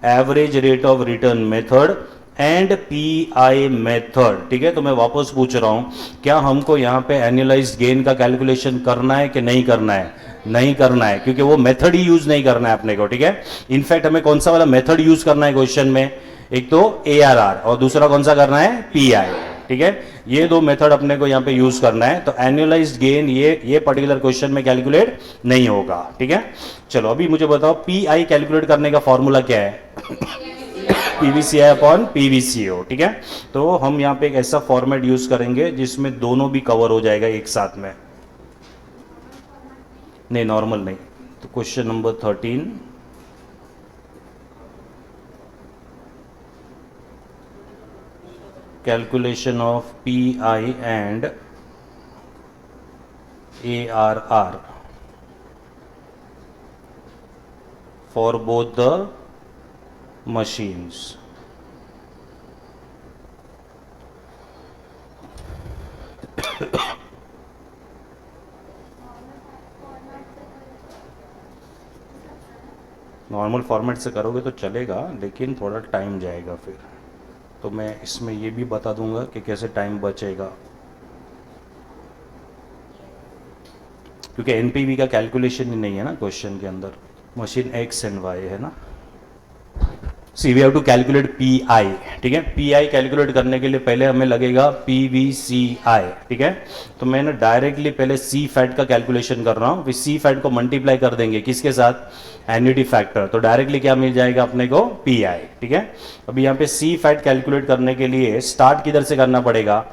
average rate of return method and PI method, ठीक है? तो मैं वापस पूछ रहा हूं, क्या हमको यहाँ पे एनुअलाइज्ड गेन का कैलकुलेशन करना है कि नहीं करना है? नहीं करना है, क्योंकि वो मेथड ही यूज नहीं करना है अपने को, ठीक है? इनफैक्ट हमें कौन सा वाला मेथड यूज करना है क्वेश्चन में? एक तो ARR और दूसरा कौन सा करना है? PI, ठीक है? ये दो मेथड अपने को यहाँ पे यूज करना है. तो एनुअलाइज्ड गेन ये पर्टिकुलर क्वेश्चन में कैलकुलेट नहीं होगा, ठीक है? चलो अभी मुझे बताओ PI कैलकुलेट करने का फॉर्मूला क्या है? PVCI अपॉन PVCO, ठीक है? तो हम यहाँ पे एक ऐसा फॉर्मेट यूज करेंगे जिसमें दोनों भी कवर हो जाएगा एक साथ में. नहीं, नॉर्मल नहीं. तो question number 13, calculation of PI and ARR for both the machines. Normal format से करोगे तो चलेगा, लेकिन थोड़ा टाइम जाएगा फिर. तो मैं इसमें ये भी बता दूंगा कि कैसे टाइम बचेगा, क्योंकि एनपीवी का कैलकुलेशन ही नहीं है ना क्वेश्चन के अंदर. मशीन एक्स एंड वाई है ना. See we have to calculate PI, ठीक है? पीआई कैलकुलेट करने के लिए पहले हमें लगेगा पीवीसीआई, ठीक है? तो मैं डायरेक्टली पहले सी फैट का कैलकुलेशन कर रहा हूँ, फिर सी फैट को मल्टीप्लाई कर देंगे किसके साथ? Annuity factor. तो डायरेक्टली क्या मिल जाएगा अपने को? पीआई, ठीक है? अभी यहाँ पे सी फैट कैलकुलेट करने के लिए स्टार्ट किधर से करना पड़ेगा?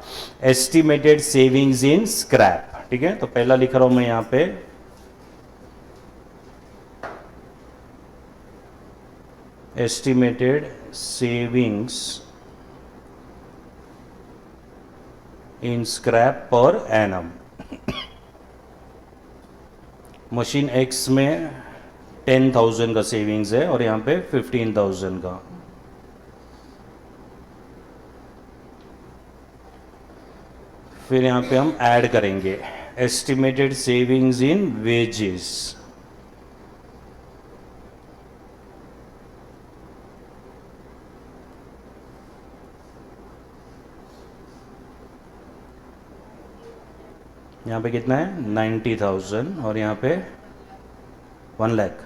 एस्टिमेटेड सेविंग्स इन स्क्रैप, ठीक है? तो पहला लिख रहा हूं मैं यहाँ पे estimated savings in scrap per annum. Machine x में 10,000 का सेविंग्स है और यहाँ पे 15,000 का. फिर यहाँ पे हम ऐड करेंगे एस्टिमेटेड सेविंग्स इन वेजेस. यहाँ पे कितना है 90,000 और यहाँ पे 1 लाख।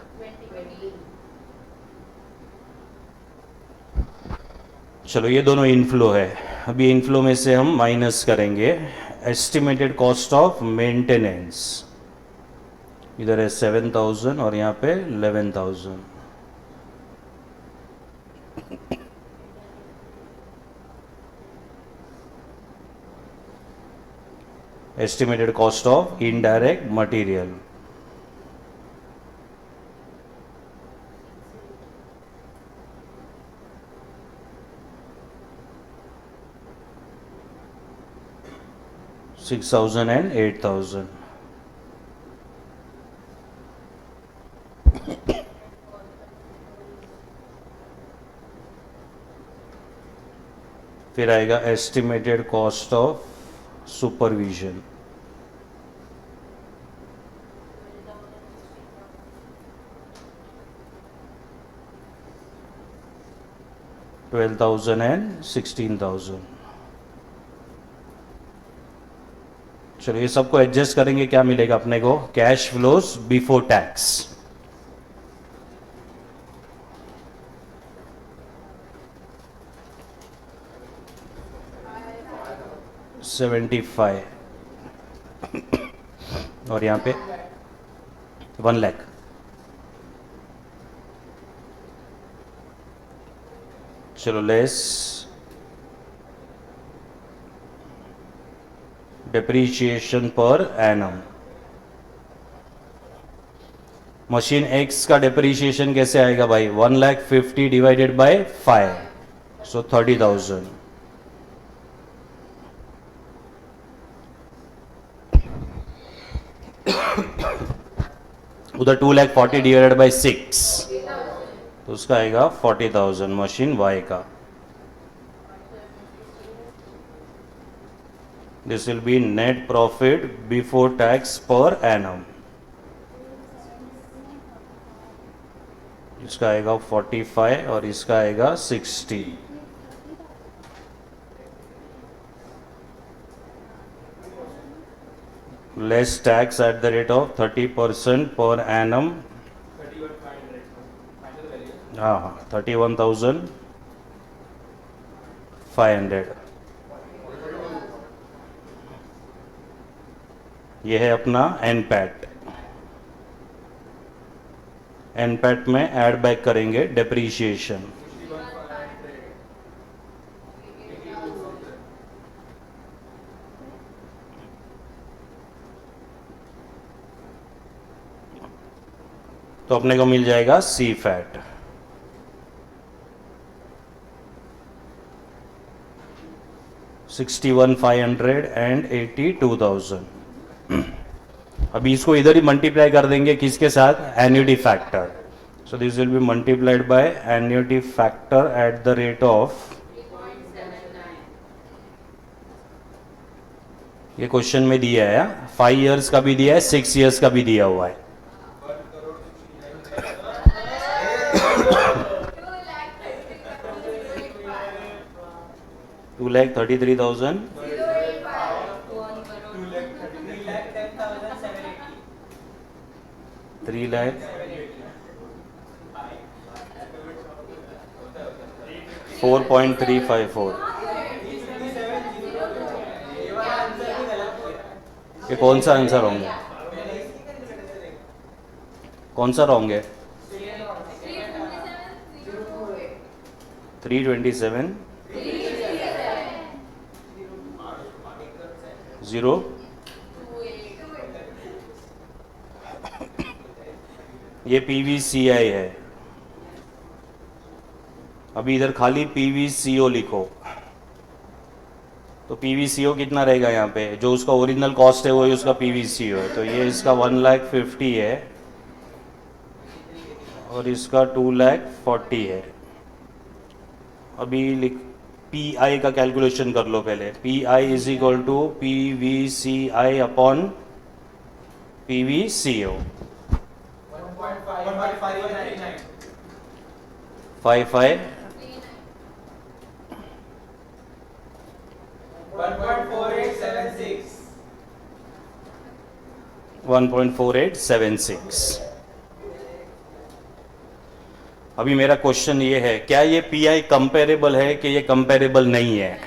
चलो ये दोनों इनफ्लो है। अभी इनफ्लो में से हम माइनस करेंगे एस्टिमेटेड कॉस्ट ऑफ मेंटेनेंस। इधर है 7,000 और यहाँ पे 11,000। Estimated cost of indirect material, $6,000 and $8,000। फिर आएगा estimated cost of supervision, $12,000 and $16,000। चलो ये सबको एडजस्ट करेंगे, क्या मिलेगा अपने को? Cash flows before tax. $75 और यहाँ पे 1 लाख। चलो less depreciation per annum. Machine X का डेप्रीशिएशन कैसे आएगा भाई? 1,50,000 डिवाइडेड बाय 5, सो 30,000। उधर 2,40,000 डिवाइडेड बाय 6, तो उसका आएगा 40,000 मशीन वाई का। This will be net profit before tax per annum। इसका आएगा 45 और इसका आएगा 60। Less tax at the rate of 30% per annum. हाँ, 31,500। ये है अपना एनपैट। एनपैट में ऐड बैक करेंगे डेप्रीशिएशन। तो अपने को मिल जाएगा सी फैट। $61,500 and $82,000। अभी इसको इधर ही मल्टीप्लाई कर देंगे किसके साथ? Annuity factor. So this will B multiplied by annuity factor at the rate of, ये क्वेश्चन में दिया है 5 इयर्स का भी दिया है, 6 इयर्स का भी दिया हुआ है। $2,33,000, 3 लाख, 4.354। ये कौन सा आंसर होंगे? कौन सा रॉन्ग है? 327 0। ये PVCI है। अभी इधर खाली PVCO लिखो, तो PVCO कितना रहेगा यहाँ पे? जो उसका ओरिजिनल कॉस्ट है वही उसका PVCO है। तो ये इसका 1,50,000 है और इसका 2,40,000 है। अभी लिख PI का कैलकुलेशन कर लो पहले। PI is equal to PVCI upon PVCO। 55 1.4876। 1.4876। अभी मेरा क्वेश्चन ये है, क्या ये पीआई कंपेरेबल है कि ये कंपेरेबल नहीं है?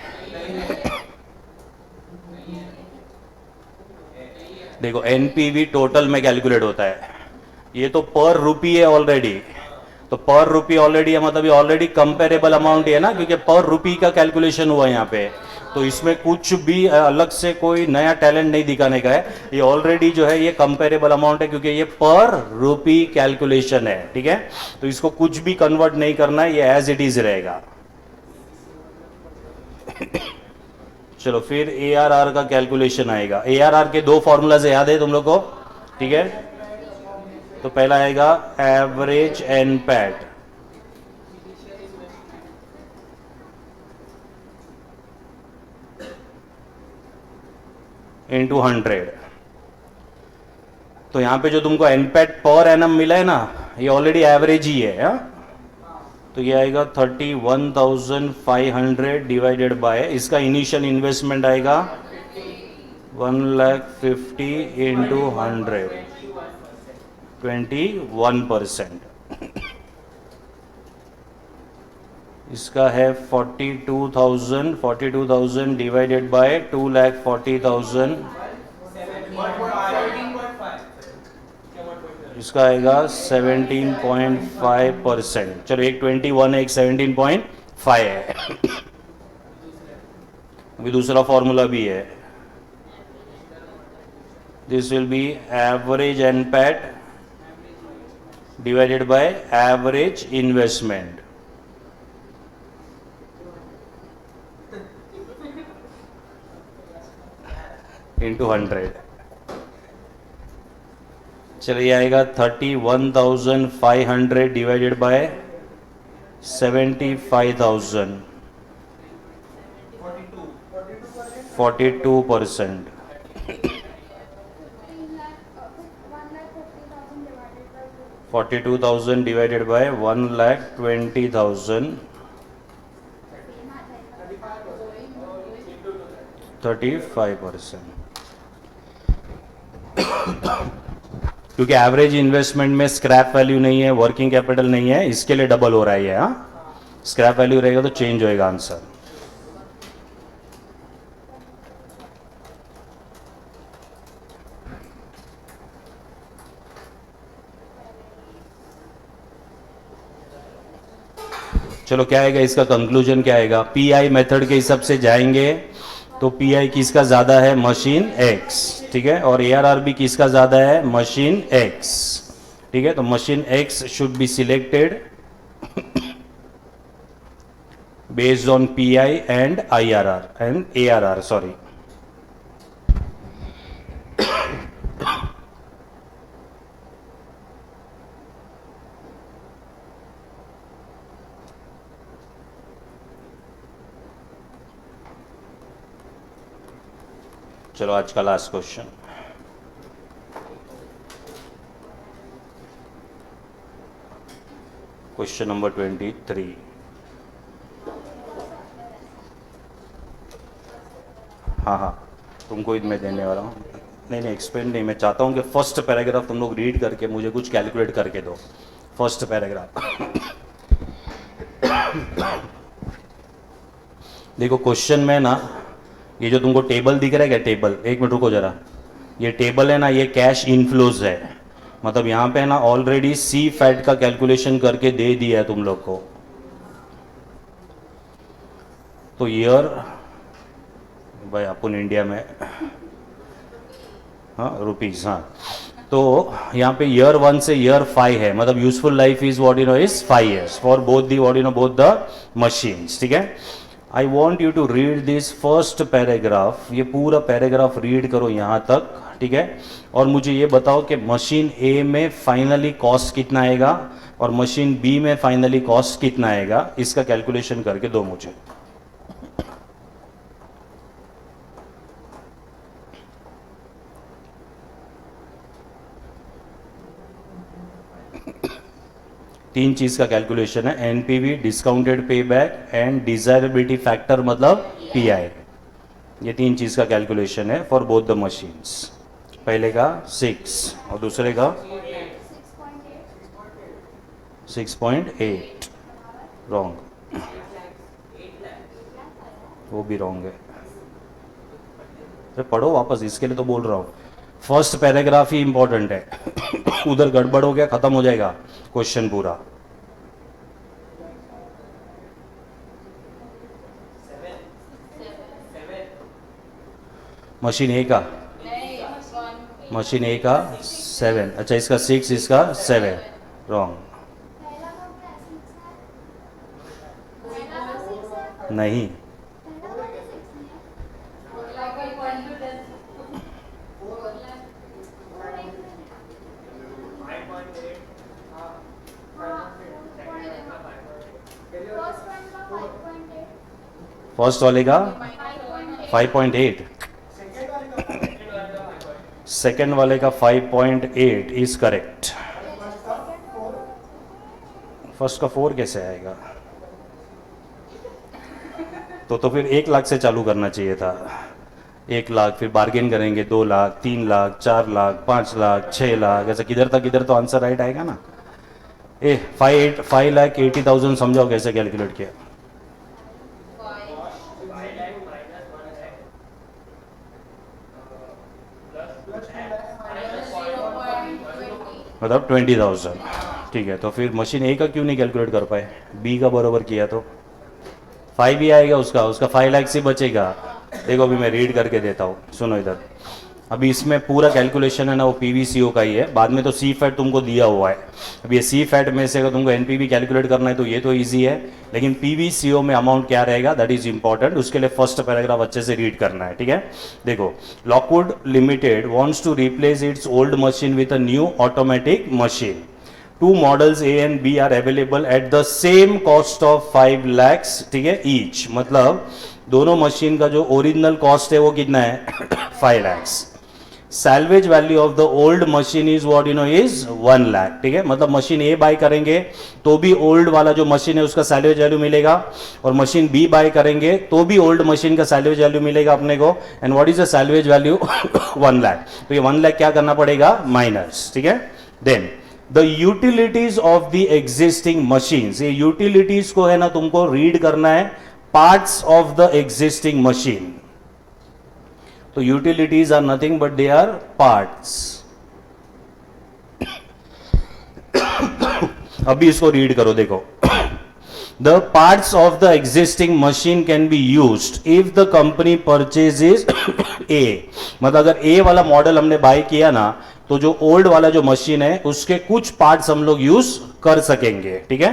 देखो एनपीवी टोटल में कैलकुलेट होता है, ये तो पर रुपी है ऑलरेडी, तो पर रुपी ऑलरेडी है, मतलब ये ऑलरेडी कंपेरेबल अमाउंट है ना, क्योंकि पर रुपी का कैलकुलेशन हुआ यहाँ पे, तो इसमें कुछ भी अलग से कोई नया टैलेंट नहीं दिखाने का है, ये ऑलरेडी जो है ये कंपेरेबल अमाउंट है, क्योंकि ये पर रुपी कैलकुलेशन है, ठीक है। तो इसको कुछ भी कन्वर्ट नहीं करना है, ये एज इट इज रहेगा। चलो फिर ARR का कैलकुलेशन आएगा। ARR के दो फॉर्मूलाज याद है तुम लोग को, ठीक है। तो पहला आएगा एवरेज एनपैट, इंटू 100। तो यहां पे जो तुमको एनपैट पर एनम मिला है ना, ये ऑलरेडी एवरेज ही है, हा? तो ये आएगा 31,500 डिवाइडेड बाय, इसका इनिशियल इन्वेस्टमेंट आएगा 1,50,000 इंटू 100, 21%। इसका है 42,000 डिवाइडेड बाय 2,40,000, इसका आएगा 17.5%। चलो एक 21 है, एक 17.5 है। अभी दूसरा फॉर्मूला भी है, this will be average NPAT divided by average investment, into 100। चलिए आएगा 31,500 डिवाइडेड बाय 75,000, 42%। $42,000 divided by 1,20,000, 35%। क्योंकि एवरेज इन्वेस्टमेंट में स्क्रैप वैल्यू नहीं है, वर्किंग कैपिटल नहीं है, इसके लिए डबल हो रहा है ये। हाँ, स्क्रैप वैल्यू रहेगा तो चेंज होएगा आंसर। चलो क्या आएगा इसका कंक्लूजन, क्या आएगा? पीआई मेथड के हिसाब से जाएंगे तो पीआई किसका ज्यादा है? मशीन एक्स, ठीक है। और ARR भी किसका ज्यादा है? मशीन एक्स, ठीक है। तो machine x should be selected based on pi and IRR and ARR, sorry. चलो आज का लास्ट क्वेश्चन, क्वेश्चन नंबर 23। हाँ, तुमको मैं देने वाला हूँ। नहीं एक्सप्लेन नहीं, मैं चाहता हूँ कि फर्स्ट पैराग्राफ तुम लोग रीड करके मुझे कुछ कैलकुलेट करके दो। फर्स्ट पैराग्राफ देखो क्वेश्चन में ना, ये जो तुमको टेबल दिख रहा है क्या, टेबल, एक मिनट रुको जरा, ये टेबल है ना, ये कैश इनफ्लोज है, मतलब यहाँ पे ना ऑलरेडी सी फैट का कैलकुलेशन करके दे दिया है तुम लोग को। तो ईयर भाई अपन इंडिया में, हाँ रुपीज, हाँ। तो यहाँ पे ईयर 1 से ईयर 5 है, मतलब useful life is what you know is 5 years for both the what you know both the machines, ठीक है। I want you to read this first paragraph, ये पूरा पैराग्राफ रीड करो यहाँ तक, ठीक है। और मुझे ये बताओ कि मशीन ए में फाइनली कॉस्ट कितना आएगा और मशीन बी में फाइनली कॉस्ट कितना आएगा, इसका कैलकुलेशन करके दो मुझे। तीन चीज का कैलकुलेशन है, NPV, discounted pay back and desirability factor, मतलब पीआई। ये तीन चीज का कैलकुलेशन है फॉर बोथ द मशीन्स। पहले का 6 और दूसरे का 6.8, रॉन्ग, वो भी रॉन्ग है। अरे पढ़ो वापस, इसके लिए तो बोल रहा हूँ। फर्स्ट पैराग्राफ ही इंपॉर्टेंट है उधर गड़बड़ हो गया, खत्म हो जाएगा क्वेश्चन पूरा। मशीन ए का, मशीन ए का 7, अच्छा इसका 6, इसका 7, रॉन्ग। नहीं, फर्स्ट वाले का 5.8, सेकेंड वाले का 5.8 इज करेक्ट। फर्स्ट का 4 कैसे आएगा? तो फिर 1 लाख से चालू करना चाहिए था। 1 लाख, फिर बार्गेन करेंगे 2 लाख, 3 लाख, 4 लाख, 5 लाख, 6 लाख, ऐसा किधर तक इधर तो आंसर राइट आएगा ना। 5,80,000 समझाओ कैसे कैलकुलेट किया। मतलब 20,000, ठीक है। तो फिर मशीन ए का क्यों नहीं कैलकुलेट कर पाए? बी का बराबर किया तो 5 ही आएगा, उसका 5 लाख से बचेगा। देखो अभी मैं रीड करके देता हूँ, सुनो इधर। अभी इसमें पूरा कैलकुलेशन है ना वो पीवीसीओ का ही है, बाद में तो सी फैट तुमको दिया हुआ है। अब ये सी फैट में से अगर तुमको एनपीवी कैलकुलेट करना है तो ये तो इजी है, लेकिन पीवीसीओ में अमाउंट क्या रहेगा दैट इज इंपॉर्टेंट। उसके लिए फर्स्ट पैराग्राफ अच्छे से रीड करना है, ठीक है। देखो, Lockwood limited wants to replace its old machine with a new automatic machine. 2 models A and B are available at the same cost of 5 lakhs, ठीक है, ईच। मतलब दोनों मशीन का जो ओरिजिनल कॉस्ट है वो कितना है 5 lakhs। Salvage value of the old machine is what you know is 1 lakh, ठीक है। मतलब मशीन ए बाय करेंगे तो भी ओल्ड वाला जो मशीन है उसका सैल्वेज वैल्यू मिलेगा, और मशीन बी बाय करेंगे तो भी ओल्ड मशीन का सैल्वेज वैल्यू मिलेगा अपने को। And what is the salvage value 1 lakh. तो ये 1 लाख क्या करना पड़ेगा माइनस, ठीक है। Then the utilities of the existing machines, ये यूटिलिटीज को है ना तुमको रीड करना है, parts of the existing machine. तो utilities are nothing but they are parts. अभी इसको रीड करो, देखो। The parts of the existing machine can be used if the company purchases A. मतलब अगर ए वाला मॉडल हमने बाय किया ना तो जो ओल्ड वाला जो मशीन है उसके कुछ पार्ट्स हम लोग यूज कर सकेंगे, ठीक है।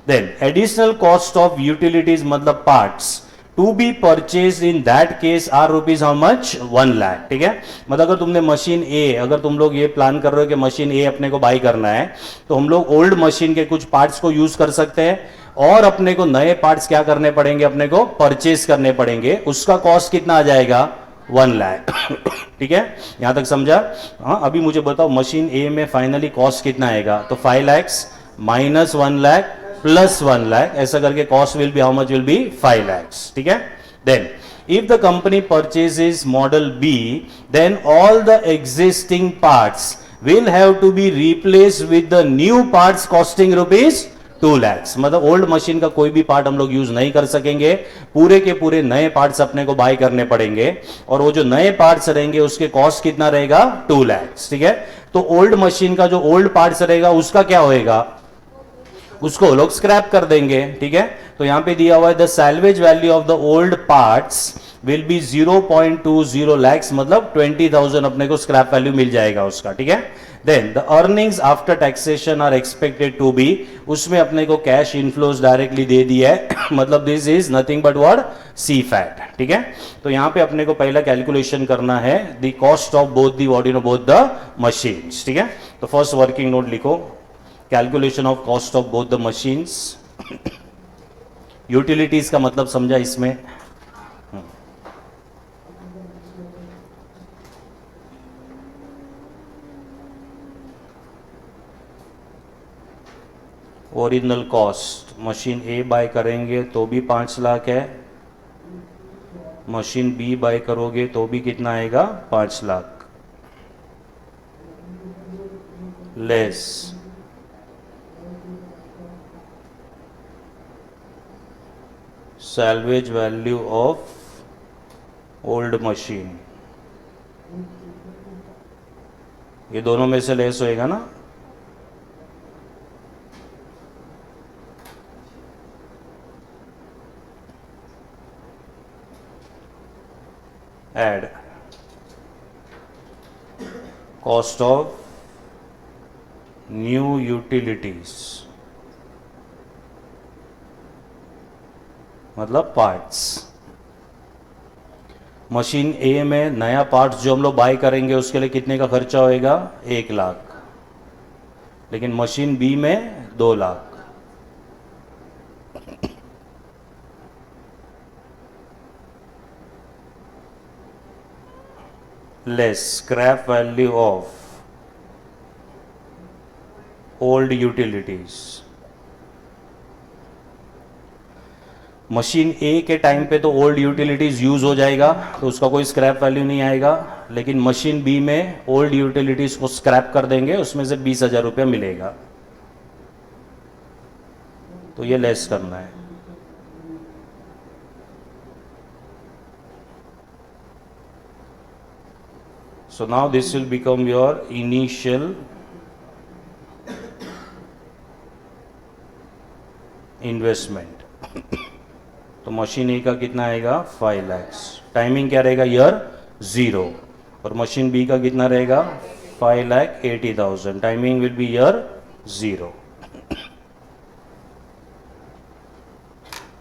Then additional cost of utilities मतलब parts to be purchase in that case are rupees how much 1 lakh, ठीक है। मतलब अगर तुमने मशीन ए, अगर तुम लोग ये प्लान कर रहे हो कि मशीन ए अपने को बाई करना है तो हम लोग ओल्ड मशीन के कुछ पार्ट्स को यूज कर सकते हैं, और अपने को नए पार्ट्स क्या करने पड़ेंगे, अपने को परचेज करने पड़ेंगे। उसका कॉस्ट कितना आ जाएगा 1 लाख, ठीक है। यहां तक समझा? हाँ, अभी मुझे बताओ मशीन ए में फाइनली कॉस्ट कितना आएगा? तो 5 lakhs minus 1 lakh plus 1 lakh, ऐसा करके cost will be how much will be 5 lakhs, ठीक है। Then if the company purchases model B then all the existing parts will have to be replace with the new parts costing rupees 2 lakhs। मतलब old machine का कोई भी part हम लोग use नहीं कर सकेंगे, पूरे के पूरे नए पार्ट्स अपने को बाय करने पड़ेंगे, और वो जो नए पार्ट्स रहेंगे उसके कॉस्ट कितना रहेगा 2 lakhs, ठीक है। तो ओल्ड मशीन का जो ओल्ड पार्ट्स रहेगा उसका क्या होएगा, उसको लोग स्क्रैप कर देंगे, ठीक है। तो यहां पे दिया हुआ है the salvage value of the old parts will be 0.20 lakhs, मतलब 20,000 अपने को स्क्रैप वैल्यू मिल जाएगा उसका, ठीक है। Then the earnings after taxation are expected to be, उसमें अपने को कैश इनफ्लोज डायरेक्टली दे दिया है मतलब this is nothing but what CFAT, ठीक है। तो यहां पे अपने को पहला कैलकुलेशन करना है the cost of both the what you know both the machines, ठीक है। तो फर्स्ट वर्किंग नोट लिखो, calculation of cost of both the machines. Utilities का मतलब समझा इसमें? ओरिजिनल कॉस्ट मशीन ए बाय करेंगे तो भी 5 लाख है, मशीन बी बाय करोगे तो भी कितना आएगा 5 lakh. Less salvage value of old machine, ये दोनों में से लेस होएगा ना। Add cost of new utilities, मतलब पार्ट्स। मशीन ए में नया पार्ट्स जो हम लोग बाय करेंगे उसके लिए कितने का खर्चा होएगा? 1,00,000। लेकिन मशीन बी में 2,00,000। Less scrap value of old utilities. Machine A के टाइम पे तो ओल्ड यूटिलिटीज यूज हो जाएगा तो उसका कोई स्क्रैप वैल्यू नहीं आएगा, लेकिन मशीन बी में ओल्ड यूटिलिटीज को स्क्रैप कर देंगे, उसमें से 20,000 रुपया मिलेगा, तो ये लेस करना है। So now this will become your initial investment. तो मशीन ए का कितना आएगा? 5 lakhs। टाइमिंग क्या रहेगा? ईयर 0। और मशीन बी का कितना रहेगा? 5,80,000। Timing will be year 0।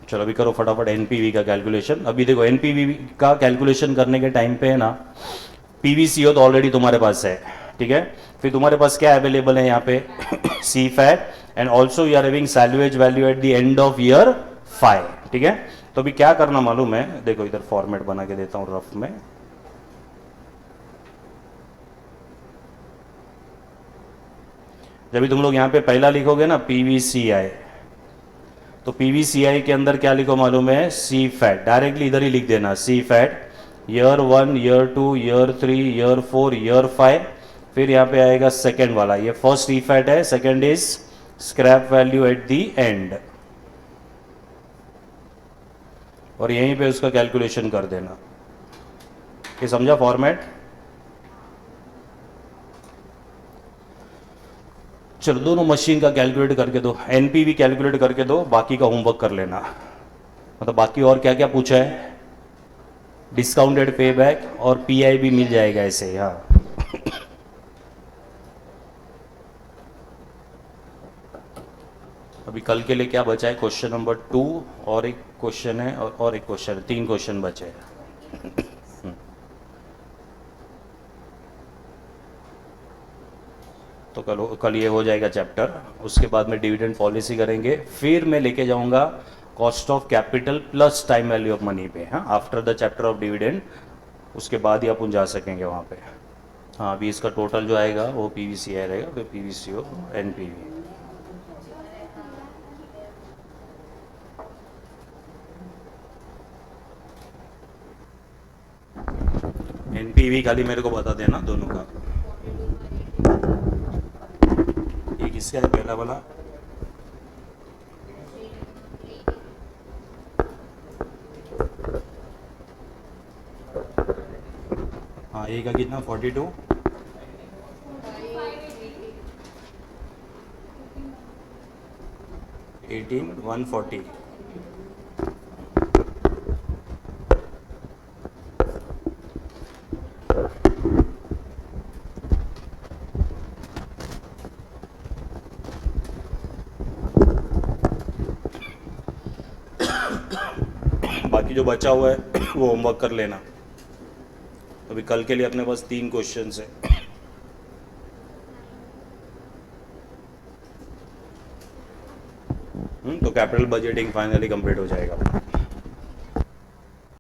चलो अभी करो फटाफट एनपीवी का कैलकुलेशन। अभी देखो एनपीवी का कैलकुलेशन करने के टाइम पे है ना, पीवीसीओ तो ऑलरेडी तुम्हारे पास है, ठीक है। फिर तुम्हारे पास क्या अवेलेबल है यहाँ पे? C FAT, and also you are having salvage value at the end of year 5, ठीक है। तो अभी क्या करना मालूम है? देखो इधर फॉर्मेट बना के देता हूं रफ में। जब भी तुम लोग यहाँ पे पहला लिखोगे ना पीवीसीआई, तो पीवीसीआई के अंदर क्या लिखो मालूम है? सी फैट। डायरेक्टली इधर ही लिख देना C FAT, year 1, year 2, year 3, year 4, year 5। फिर यहाँ पे आएगा सेकेंड वाला, ये फर्स्ट ई फैट है, second is scrap value at the end, और यहीं पे उसका कैलकुलेशन कर देना। ये समझा फॉर्मेट? चलो दोनों मशीन का कैलकुलेट करके दो, एनपीवी कैलकुलेट करके दो, बाकी का होमवर्क कर लेना। मतलब बाकी और क्या क्या पूछा है? डिस्काउंटेड पे बैक और पीआई भी मिल जाएगा ऐसे। हाँ अभी कल के लिए क्या बचा है? क्वेश्चन नंबर 2 और एक क्वेश्चन है, और एक क्वेश्चन है, 3 क्वेश्चन बचे हैं। तो कल ये हो जाएगा चैप्टर। उसके बाद में डिविडेंड पॉलिसी करेंगे, फिर मैं लेके जाऊंगा cost of capital plus time value of money पे। हाँ after the chapter of dividend, उसके बाद ही अपन जा सकेंगे वहाँ पे। हाँ अभी इसका टोटल जो आएगा वो पीवीसीआई रहेगा, फिर पीवीसीओ, एनपीवी। एनपीवी खाली मेरे को बता देना दोनों का। ये किसका है पहला वाला? हाँ ए का कितना? 42, 18, 140। बाकी जो बचा हुआ है वो होमवर्क कर लेना। अभी कल के लिए अपने पास 3 क्वेश्चंस है। तो कैपिटल बजटिंग फाइनली कंप्लीट हो जाएगा।